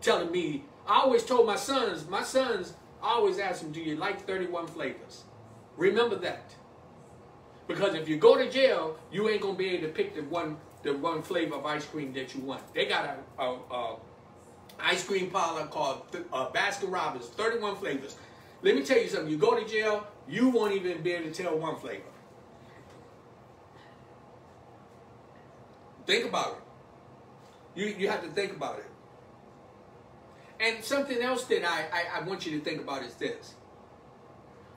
telling me, I always told my sons, I always ask them, do you like 31 flavors? Remember that. Because if you go to jail, you ain't going to be able to pick the one flavor of ice cream that you want. They got a ice cream parlor called Baskin Robbins, 31 flavors. Let me tell you something. You go to jail, you won't even be able to tell one flavor. Think about it. You have to think about it. And something else that I want you to think about is this.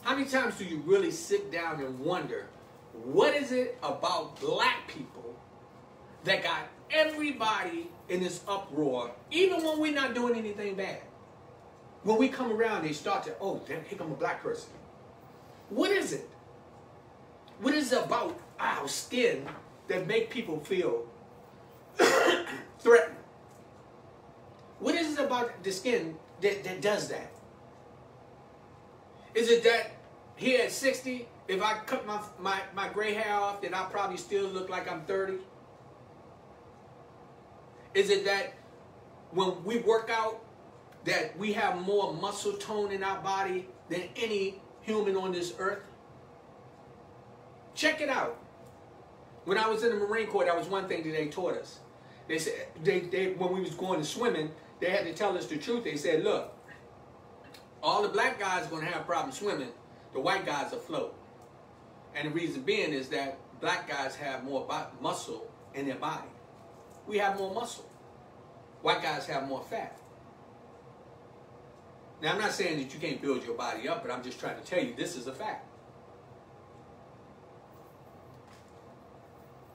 How many times do you really sit down and wonder, what is it about black people that got everybody in this uproar, even when we're not doing anything bad? When we come around, they start to, oh, damn, here come a black person. What is it? What is it about our skin that make people feel threatened? What is it about the skin that does that? Is it that here at 60, if I cut my gray hair off, then I probably still look like I'm 30? Is it that when we work out, that we have more muscle tone in our body than any human on this earth? Check it out. When I was in the Marine Corps, that was one thing that they taught us. They said, when we was going to swimming, they had to tell us the truth. They said, look, all the black guys are going to have problems swimming. The white guys are float. And the reason being is that black guys have more muscle in their body. We have more muscle. White guys have more fat. Now, I'm not saying that you can't build your body up, but I'm just trying to tell you this is a fact.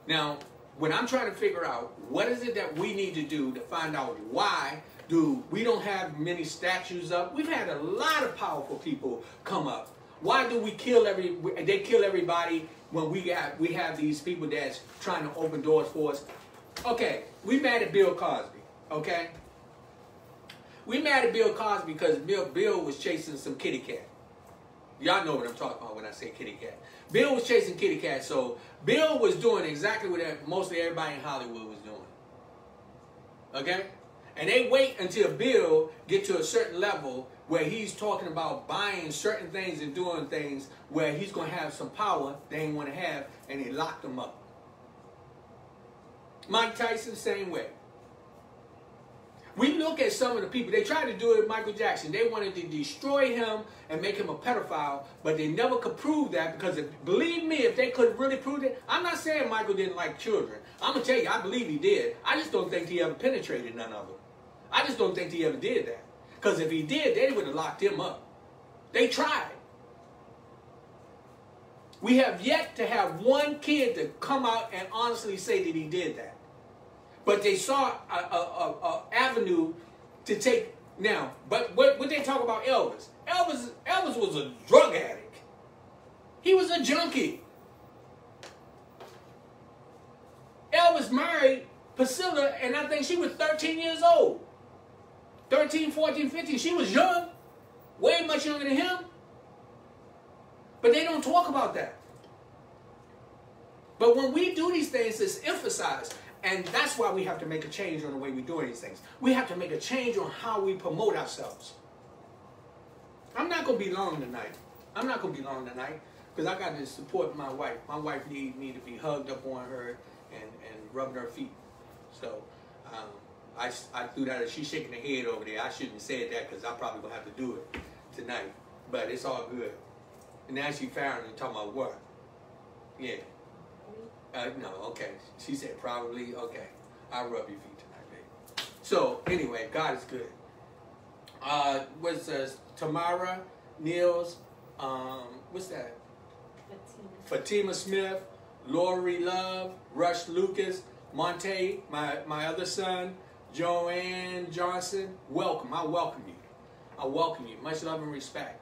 Now, when I'm trying to figure out what is it that we need to do to find out why we don't have many statues up. We've had a lot of powerful people come up. Why do we kill they kill everybody when we have these people that's trying to open doors for us? Okay, we mad at Bill Cosby, okay? We mad at Bill Cosby because Bill was chasing some kitty cat. Y'all know what I'm talking about when I say kitty cat. Bill was chasing kitty cat, so Bill was doing exactly what mostly everybody in Hollywood was doing. Okay? And they wait until Bill get to a certain level where he's talking about buying certain things and doing things where he's going to have some power they ain't want to have, and they locked him up. Mike Tyson, same way. We look at some of the people, they tried to do it with Michael Jackson. They wanted to destroy him and make him a pedophile, but they never could prove that because, believe me, if they could really prove it, I'm not saying Michael didn't like children. I'm going to tell you, I believe he did. I just don't think he ever penetrated none of them. I just don't think he ever did that. Because if he did, they would have locked him up. They tried. We have yet to have one kid to come out and honestly say that he did that. But they saw a avenue to take now. But what they talk about Elvis? Elvis was a drug addict. He was a junkie. Elvis married Priscilla, and I think she was 13 years old. 13, 14, 15. She was young. Way much younger than him. But they don't talk about that. But when we do these things, it's emphasized. And that's why we have to make a change on the way we do these things. We have to make a change on how we promote ourselves. I'm not going to be long tonight. I'm not going to be long tonight because I got to support my wife. My wife needs me to be hugged up on her and rubbing her feet. So I threw that. She's shaking her head over there. I shouldn't have said that because I probably going to have to do it tonight. But it's all good. And now she found and talking about what? Yeah. No, okay. She said probably, okay. I'll rub your feet tonight, baby. So, anyway, God is good. What's Tamara, Niels, what's that? Fatima Smith, Lori Love, Rush Lucas, Monte, my other son, Joanne Johnson. Welcome. I welcome you. I welcome you. Much love and respect.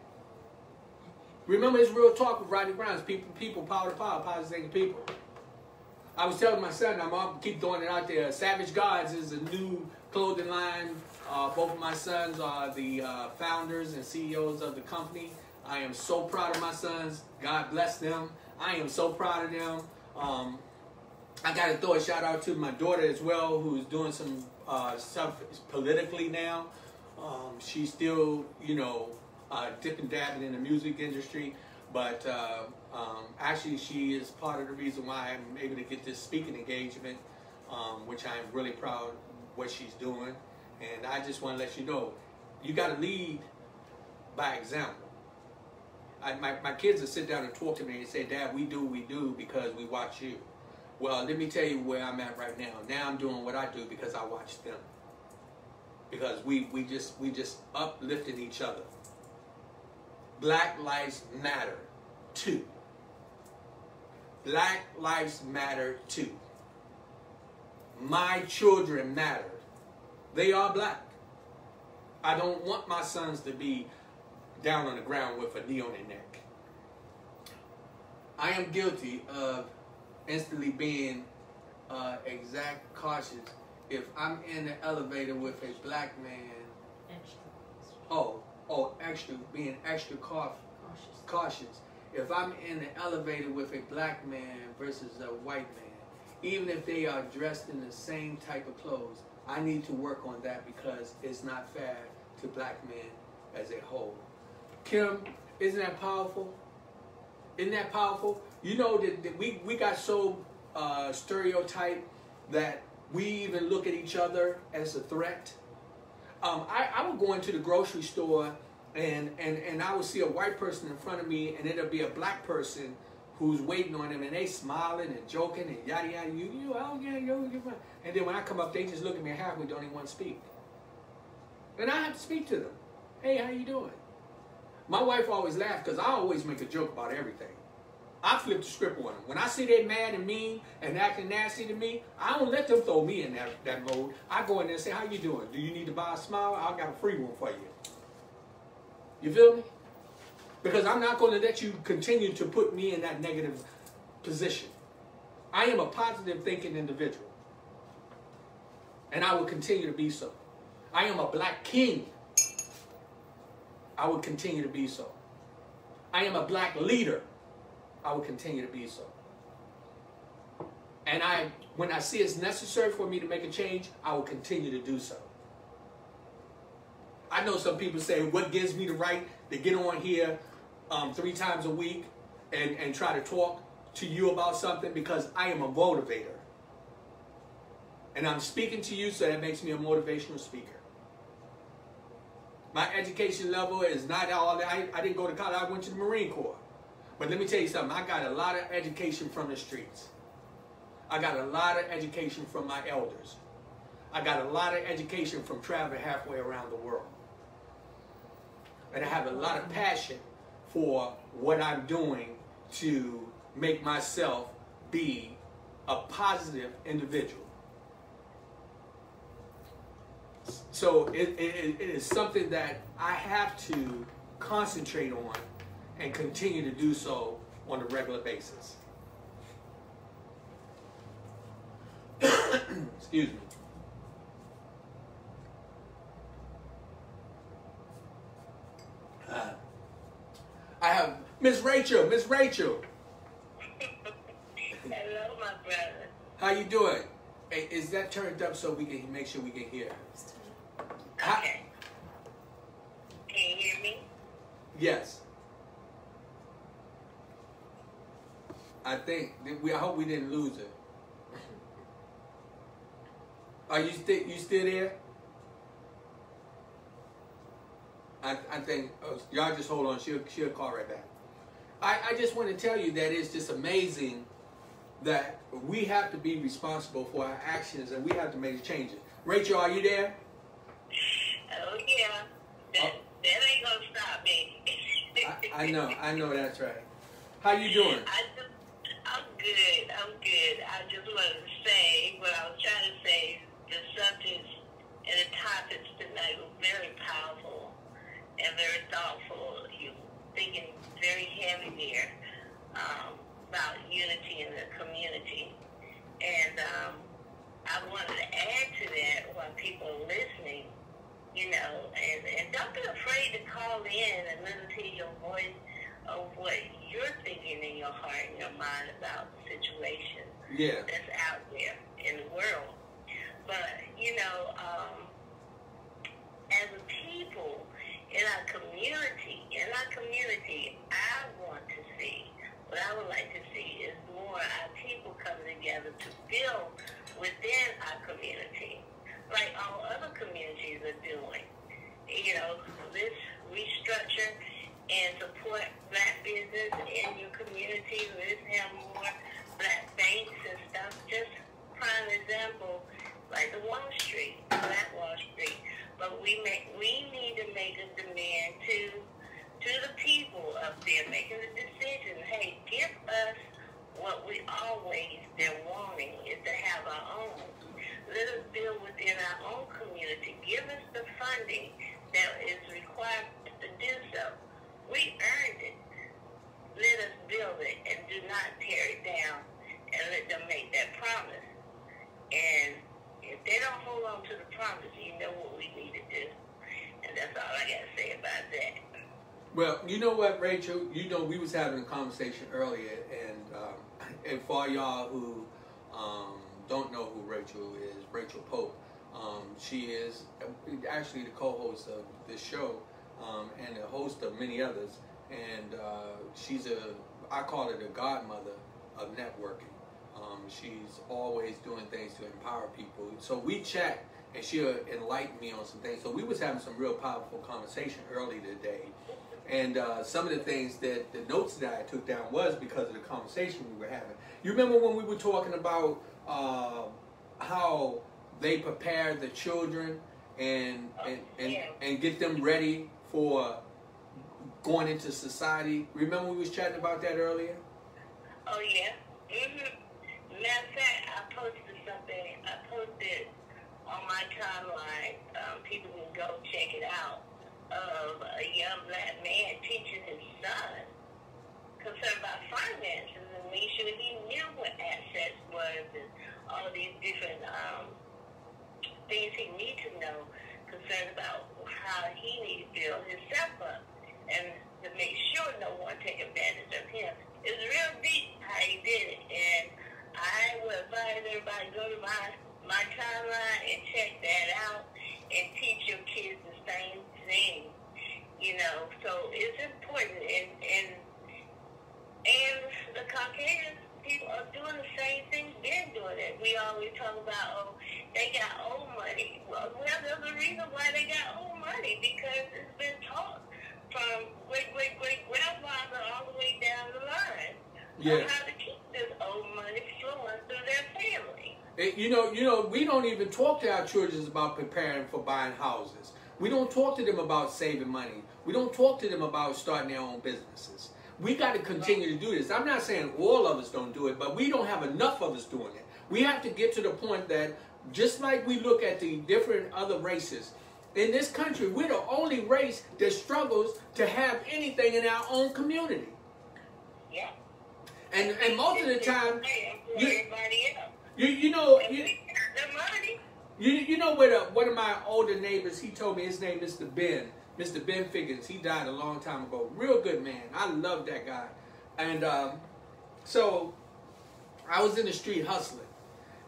Remember, it's Real Talk with Rodney Brown. People, power to power, positive thinking people. I was telling my son, I'm going to keep throwing it out there, Savage Gods is a new clothing line. Both of my sons are the founders and CEOs of the company. I am so proud of my sons. God bless them. I am so proud of them. I got to throw a shout out to my daughter as well, who's doing some stuff politically now. She's still, dipping dabbing in the music industry. But actually, she is part of the reason why I'm able to get this speaking engagement, which I'm really proud of what she's doing. And I just want to let you know, you got to lead by example. My kids will sit down and talk to me and say, Dad, we do because we watch you. Well, let me tell you where I'm at right now. Now I'm doing what I do because I watch them. Because we just uplifting each other. Black lives matter too. Black lives matter too. My children matter. They are black. I don't want my sons to be down on the ground with a knee on their neck. I am guilty of instantly being exact cautious if I'm in the elevator with a black man. Being extra cautious. If I'm in the elevator with a black man versus a white man, even if they are dressed in the same type of clothes, I need to work on that because it's not fair to black men as a whole. Kim, isn't that powerful? Isn't that powerful? You know that we got so stereotyped that we even look at each other as a threat. I would go into the grocery store and I would see a white person in front of me, and it'll be a black person who's waiting on them, and they smiling and joking and yada yada. And then when I come up, they just look at me halfway, don't even want to speak. And I have to speak to them. Hey, how you doing? My wife always laughs because I always make a joke about everything. I flip the script on them. When I see they mad and mean and acting nasty to me, I don't let them throw me in that mode. I go in there and say, how you doing? Do you need to buy a smile? I got a free one for you. You feel me? Because I'm not going to let you continue to put me in that negative position. I am a positive thinking individual. And I will continue to be so. I am a black king. I will continue to be so. I am a black leader. I will continue to be so. And when I see it's necessary for me to make a change, I will continue to do so. I know some people say, what gives me the right to get on here 3 times a week and try to talk to you about something? Because I am a motivator. And I'm speaking to you, so that makes me a motivational speaker. My education level is not all that. I didn't go to college. I went to the Marine Corps. But let me tell you something. I got a lot of education from the streets. I got a lot of education from my elders. I got a lot of education from traveling halfway around the world. And I have a lot of passion for what I'm doing to make myself be a positive individual. So it is something that I have to concentrate on and continue to do so on a regular basis. Excuse me. I have Miss Rachel. Miss Rachel. Hello, my brother. How you doing? Hey, is that turned up so we can make sure we can hear? Okay. Can you hear me? Yes. I hope we didn't lose it. Are you still there? I think y'all just hold on. She'll call right back. I just want to tell you that it's just amazing that we have to be responsible for our actions and we have to make changes. Rachel, are you there? Oh yeah. That ain't gonna stop me. I know that's right. How you doing? I'm good. I just wanted to say what I was trying to say. The subjects and the topics tonight were very powerful and very thoughtful. You thinking very heavy there about unity in the community. And I wanted to add to that while people are listening, you know, and don't be afraid to call in and listen to your voice of what you're thinking in your heart and your mind about the situation that's out there in the world. But, you know, as a people, in our community, I want to see, what I would like to see is more our people coming together to build within our community, like all other communities are doing. You know, this restructure and support black we need to make a demand to the people up there making the decision. Hey, give us what we always been wanting is to have our own. Let us build within our own community. Give us the funding that is required to do so. We earned it. Let us build it and do not tear it down and let them make that promise. And if they don't hold on to the promise, you know what we need to do. And that's all I got to say about that. Well, you know what, Rachel? You know, we was having a conversation earlier, and for y'all who don't know who Rachel is, Rachel Pope, she is actually the co-host of this show and the host of many others. And she's I call her the godmother of networking. She's always doing things to empower people. So we chat, and she'll enlighten me on some things. So we was having some real powerful conversation early today. And some of the things the notes that I took down was because of the conversation we were having. You remember when we were talking about how they prepare the children and get them ready for going into society? Remember we was chatting about that earlier? Oh, yeah. Mm-hmm. Matter of fact, I posted something. I posted on my timeline. People can go check it out. Of a young black man teaching his son concerned about finances and make sure he knew what assets was and all these different things he needed to know concerned about how he needs to build himself up and to make sure no one take advantage of him. It's real deep how he did it, and I would advise everybody to go to my timeline and check that out and teach your kids the same thing, you know. So it's important, and the Caucasian people are doing the same thing. Been doing it. We always talk about, they got old money. Well, there's a reason why they got old money, because it's been taught from great-great-great-grandfather all the way down the line on how to keep this old money flowing through their family. You know, we don't even talk to our children about preparing for buying houses. We don't talk to them about saving money. We don't talk to them about starting their own businesses. We got to continue to do this. I'm not saying all of us don't do it, but we don't have enough of us doing it. We have to get to the point that, just like we look at the different other races, in this country, we're the only race that struggles to have anything in our own community. Yeah. And most of the time, you know what? One of my older neighbors, he told me his name is Mr. Ben Figgins. He died a long time ago. Real good man. I love that guy. And so I was in the street hustling,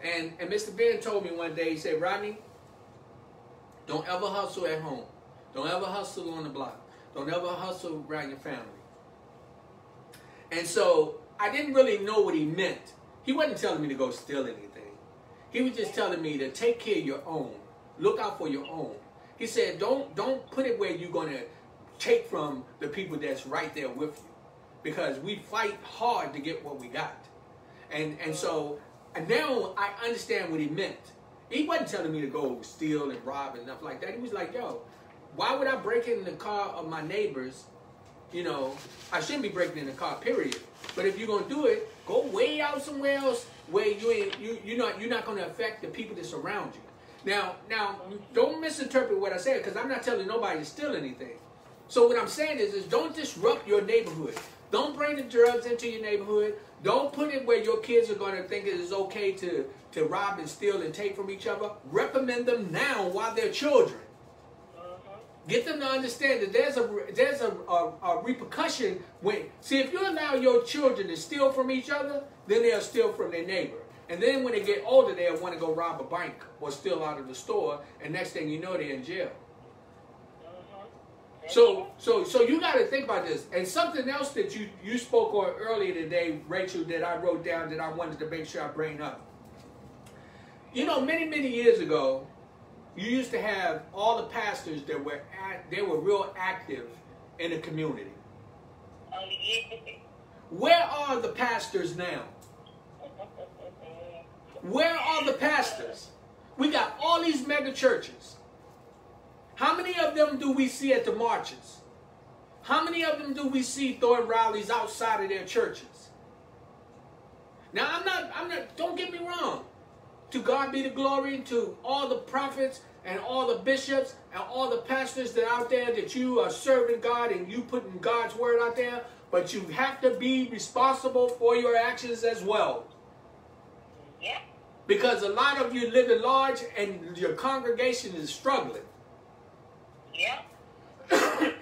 and Mr. Ben told me one day, he said, Rodney, don't ever hustle at home. Don't ever hustle on the block. Don't ever hustle around your family. And so I didn't really know what he meant. He wasn't telling me to go steal anything. He was just telling me to take care of your own. Look out for your own. He said, don't put it where you're going to take from the people that's right there with you. Because we fight hard to get what we got. And so now I understand what he meant. He wasn't telling me to go steal and rob and stuff like that. He was like, yo, why would I break in the car of my neighbors? You know, I shouldn't be breaking in the car, period. But if you're going to do it, go way out somewhere else where you're not going to affect the people that surround you. Now, don't misinterpret what I said, because I'm not telling nobody to steal anything. So what I'm saying is don't disrupt your neighborhood. Don't bring the drugs into your neighborhood. Don't put it where your kids are going to think it is okay to rob and steal and take from each other. Reprimand them now while they're children. Get them to understand that there's a repercussion when, see, if you allow your children to steal from each other, then they'll steal from their neighbor. And then when they get older, they'll want to go rob a bank or steal out of the store, and next thing you know, they're in jail. So you got to think about this. And something else that you spoke on earlier today, Rachel, that I wrote down that I wanted to make sure I bring up. You know, many years ago, you used to have all the pastors that were real active in the community. Oh, yeah. Where are the pastors now? Where are the pastors? We got all these mega churches. How many of them do we see at the marches? How many of them do we see throwing rallies outside of their churches? Now, I'm not, don't get me wrong. To God be the glory, to all the prophets and all the bishops and all the pastors that are out there that you are serving God and you putting God's word out there. But you have to be responsible for your actions as well. Yeah. Because a lot of you live at large and your congregation is struggling. Yeah. So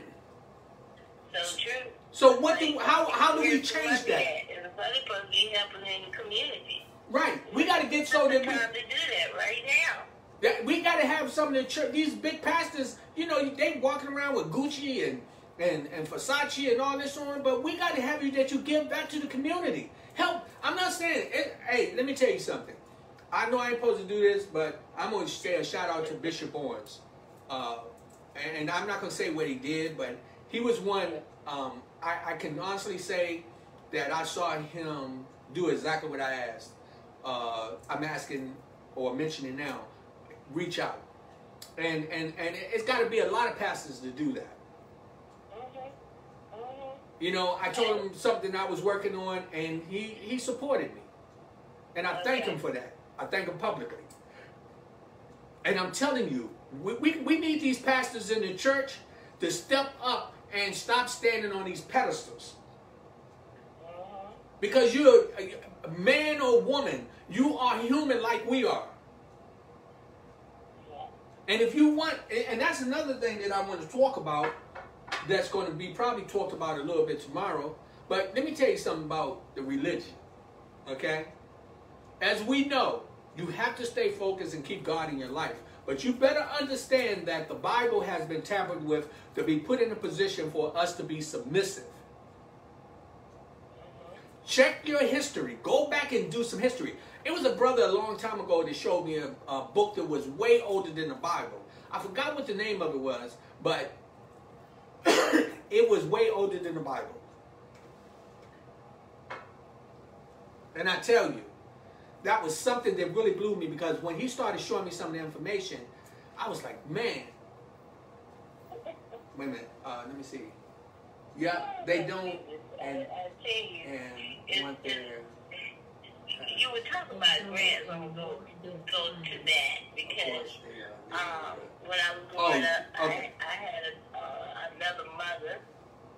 true. So what how do we change that? And the funny part is we helping in the community. Right. We got to get so that we time to do that right now. That we got to have some of the church. These big pastors, you know, they walking around with Gucci and Versace and all this on. But we got to have you that you give back to the community. Help. I'm not saying. Hey, let me tell you something. I know I ain't supposed to do this, but I'm going to say a shout out to Bishop Owens. And I'm not going to say what he did, but he was one. I can honestly say that I saw him do exactly what I asked. I'm asking or mentioning now. Reach out, and it's got to be a lot of pastors to do that. You know, I told him something I was working on, and he supported me, and I thank him for that. I thank him publicly. And I'm telling you, we need these pastors in the church to step up and stop standing on these pedestals. Because you're a man or woman, you are human like we are. And if you want, and that's another thing that I want to talk about, that's going to be probably talked about a little bit tomorrow. But let me tell you something about the religion, okay? As we know, you have to stay focused and keep God in your life. But you better understand that the Bible has been tampered with to be put in a position for us to be submissive. Check your history. Go back and do some history. It was a brother a long time ago that showed me a book that was way older than the Bible. I forgot what the name of it was, but it was way older than the Bible. And I tell you, that was something that really blew me, because when he started showing me some of the information, I was like, man. Wait a minute. Let me see. Yeah, they don't. And one thing. You were talking about grants. I'm going to go to that because when I was growing up, I had another mother.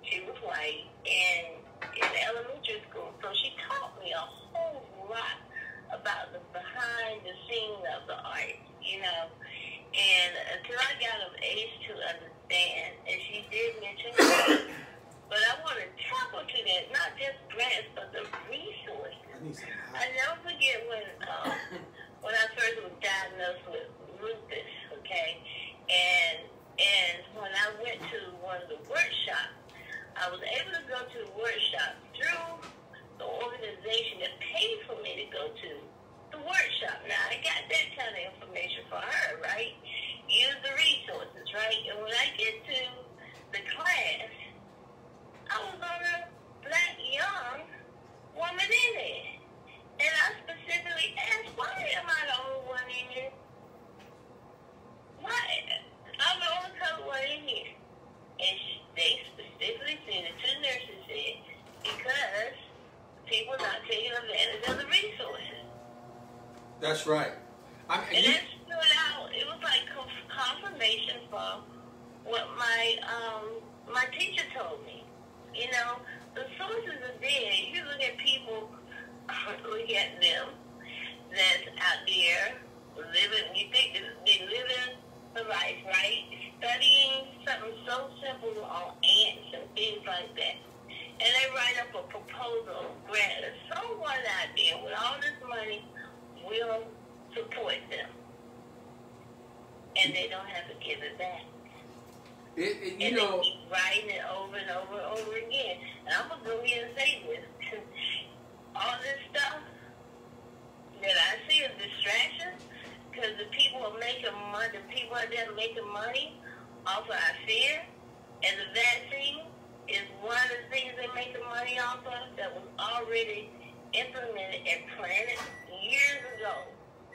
She was white, and in elementary school, so she taught me a whole lot about the behind the scenes of the art, you know. And until I got of age to understand, and she did mention grants, but I want to tap into that, not just grants, but the resources. I never forget when I first was diagnosed with lupus, okay? And when I went to one of the workshops, I was able to go to the workshop through the organization that paid for me to go to the workshop. Now, I got that kind of information for her, right? Use the resources, right? And when I get to the class, I was on a black young woman in there. And I specifically asked, why am I the only one in here? Why? I'm the only colored one in here. And they specifically said, the two nurses said, because people are not taking advantage of the resources. That's right. And that stood out. It was like confirmation for what my teacher told me. You know, the sources are there. You look at people, look at them that's out there living, you think they're living the life, right? Studying something so simple on ants and things like that. And they write up a proposal grant. Someone out there with all this money will support them. And they don't have to give it back. You and know, they keep writing it over and over and over again. And I'm going to go ahead and say this. All this stuff that I see is distractions, because the people are making money, the people out there making money off of our fear. And the vaccine is one of the things they're making money off of that was already implemented and planted years ago.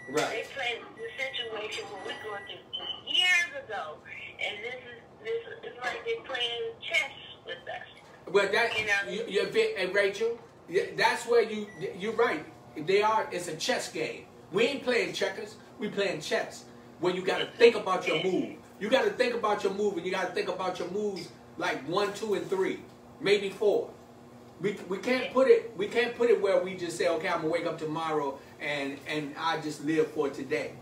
right. They planted the situation where we're going through years ago. And this is like they're playing chess with us. Well, and Rachel, that's where you're right. It's a chess game. We ain't playing checkers. We playing chess. Where you got to think about your move. You got to think about your move, and you got to think about your moves like 1, 2, and 3, maybe 4. We can't put it where we just say, okay, I'm gonna wake up tomorrow and I just live for today,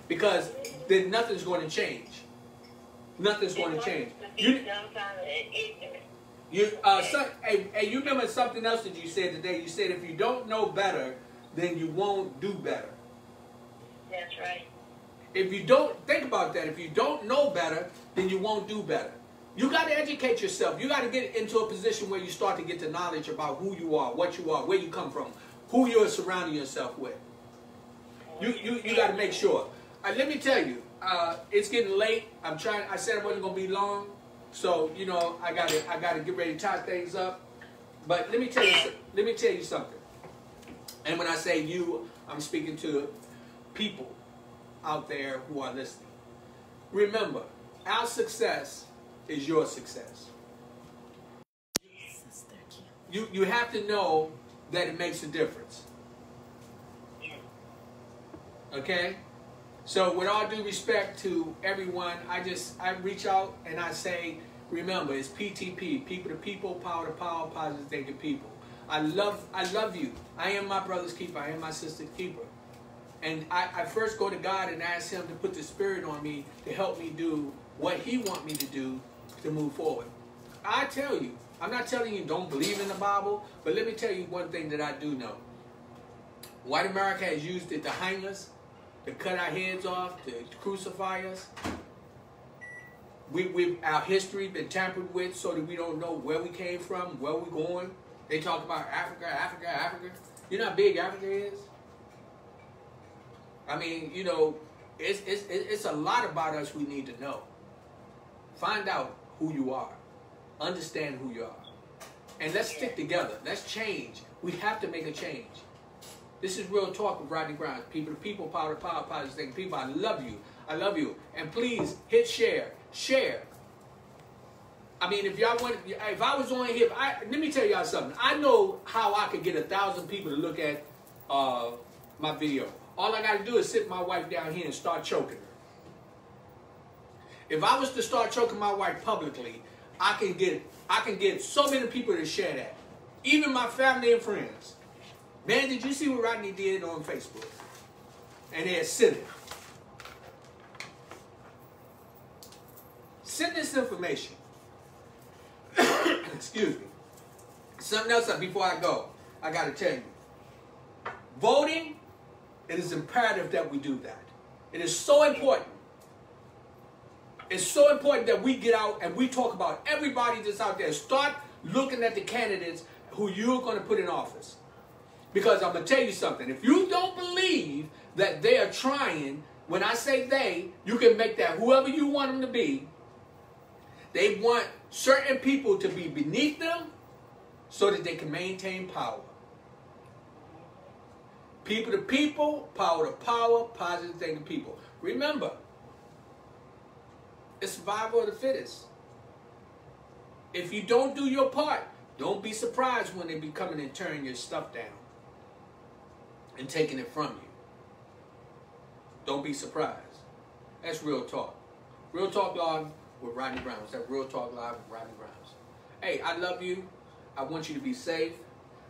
because then nothing's going to change. Nothing's going to change. You remember something else that you said today? You said if you don't know better, then you won't do better. That's right. If you don't think about that, if you don't know better, then you won't do better. You got to educate yourself. You got to get into a position where you start to get the knowledge about who you are, what you are, where you come from, who you're surrounding yourself with. You got to make sure. Let me tell you, it's getting late. I said I wasn't gonna be long, so I gotta get ready to tie things up. But let me tell you something. And when I say you, I'm speaking to people out there who are listening. Remember, our success is your success. You have to know that it makes a difference. Okay? So with all due respect to everyone, I reach out and I say, remember, it's PTP, people to people, power to power, positive thinking people. I love you. I am my brother's keeper. I am my sister's keeper. And I first go to God and ask him to put the spirit on me to help me do what he wants me to do to move forward. I tell you, I'm not telling you don't believe in the Bible, but let me tell you one thing that I do know. White America has used it to hang us, to cut our heads off, to crucify us. Our history been tampered with so that we don't know where we came from, where we're going. They talk about Africa, Africa, Africa. You know how big Africa is? I mean, it's a lot about us we need to know. Find out who you are. Understand who you are. And let's stick together. Let's change. We have to make a change. This is Real Talk with Rodney Grimes. People to people, power to power, positive thinking people. I love you. I love you. And please hit share. Share. I mean, if I was on here, let me tell y'all something. I know how I could get 1,000 people to look at my video. All I got to do is sit my wife down here and start choking her. If I was to start choking my wife publicly, I can get so many people to share that. Even my family and friends. Man, did you see what Rodney did on Facebook? And they're sending. Send this information. Excuse me. Something else before I go, I got to tell you. Voting, it is imperative that we do that. It is so important. It's so important that we get out and we talk about everybody that's out there. Start looking at the candidates who you're going to put in office. Because I'm going to tell you something. If you don't believe that they are trying, when I say they, you can make that whoever you want them to be. They want certain people to be beneath them so that they can maintain power. People to people, power to power, positive thinking people. Remember, it's survival of the fittest. If you don't do your part, don't be surprised when they be coming and tearing your stuff down and taking it from you. Don't be surprised. That's Real Talk. Real Talk Live with Rodney Grimes. That's Real Talk Live with Rodney Grimes. Hey, I love you. I want you to be safe.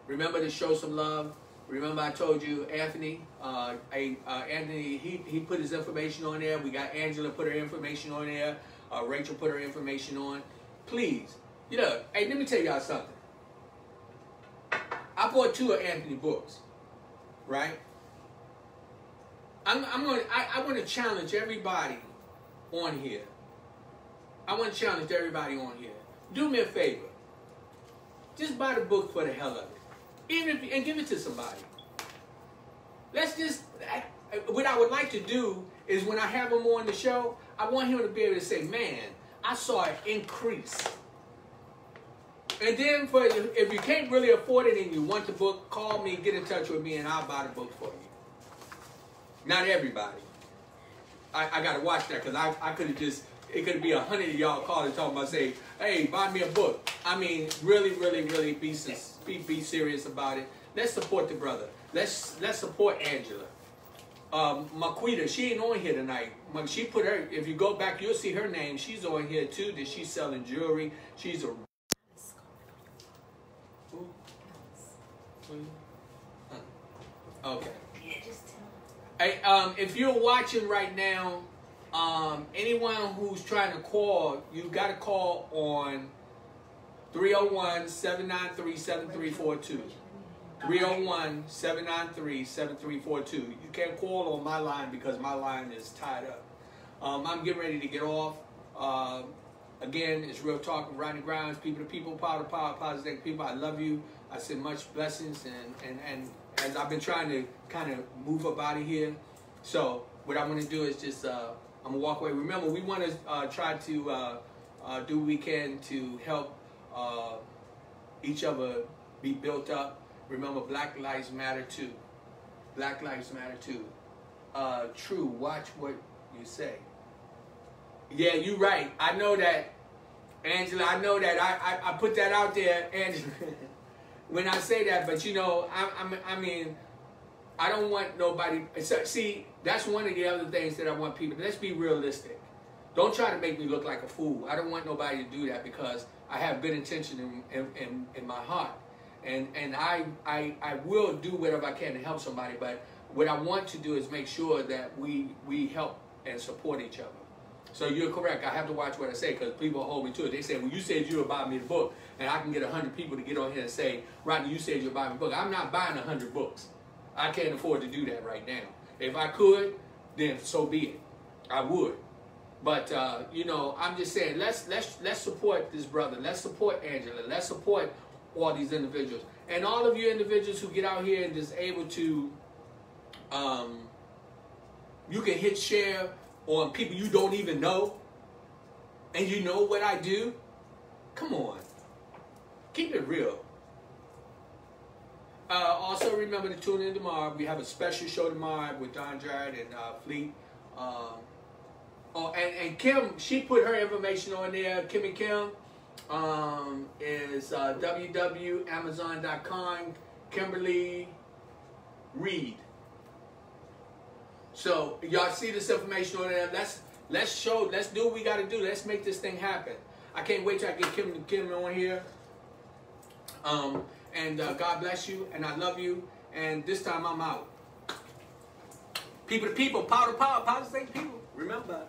Remember to show some love. Remember I told you Anthony, Anthony, he put his information on there. We got Angela put her information on there. Rachel put her information on. Please, hey, let me tell y'all something. I bought 2 of Anthony books, right? I want to challenge everybody on here. I want to challenge everybody on here. Do me a favor. Just buy the book for the hell of it. And give it to somebody. What I would like to do is when I have him on the show, I want him to be able to say, man, I saw an increase. And then if you can't really afford it and you want the book, call me, get in touch with me, and I'll buy the book for you. Not everybody. I got to watch that because I could have just it could be 100 of y'all calling talking about say, hey, buy me a book. I mean, really, really, really be serious about it. Let's support the brother. Let's support Angela. Marquita, she ain't on here tonight. She put her, if you go back, you'll see her name. She's on here too. That she's selling jewelry. She's a okay. Hey, if you're watching right now, anyone who's trying to call, you got to call on 301-793-7342. 301-793-7342. You can't call on my line because my line is tied up. I'm getting ready to get off. Again, it's Real Talk with Rodney Grimes. People to people, power to power, positive people. I love you. I send much blessings, and as I've been trying to kind of move up out of here. So what I'm going to do is just, I'm going to walk away. Remember, we want to try to do what we can to help each other be built up. Remember, Black Lives Matter too. Black Lives Matter too. True, watch what you say. Yeah, you're right. I know that, Angela. I know that. I put that out there, Angela. When I say that, but you know, I mean, I don't want nobody. See, that's one of the other things that I want people. Let's be realistic. Don't try to make me look like a fool. I don't want nobody to do that because I have good intention in my heart, and I will do whatever I can to help somebody. But what I want to do is make sure that we help and support each other. So you're correct. I have to watch what I say because people hold me to it. They say, well, you said you would buy me the book, and I can get 100 people to get on here and say, Rodney, you said you'll buy me a book. I'm not buying 100 books. I can't afford to do that right now. If I could, then so be it. I would. But you know, I'm just saying, let's support this brother. Let's support Angela. Let's support all these individuals, and all of you individuals who get out here and is able to, you can hit share on people you don't even know, and you know what I do. Come on, keep it real. Also remember to tune in tomorrow. We have a special show tomorrow with Don Jarrett and Fleet. Oh, and Kim, she put her information on there. Kimmy Kim is www.amazon.com. Kimberly Reed. So y'all see this information on there. Let's do what we got to do. Let's make this thing happen. I can't wait till I get Kim on here. And God bless you, and I love you. And this time I'm out. People to people, power to power, positive people. Remember.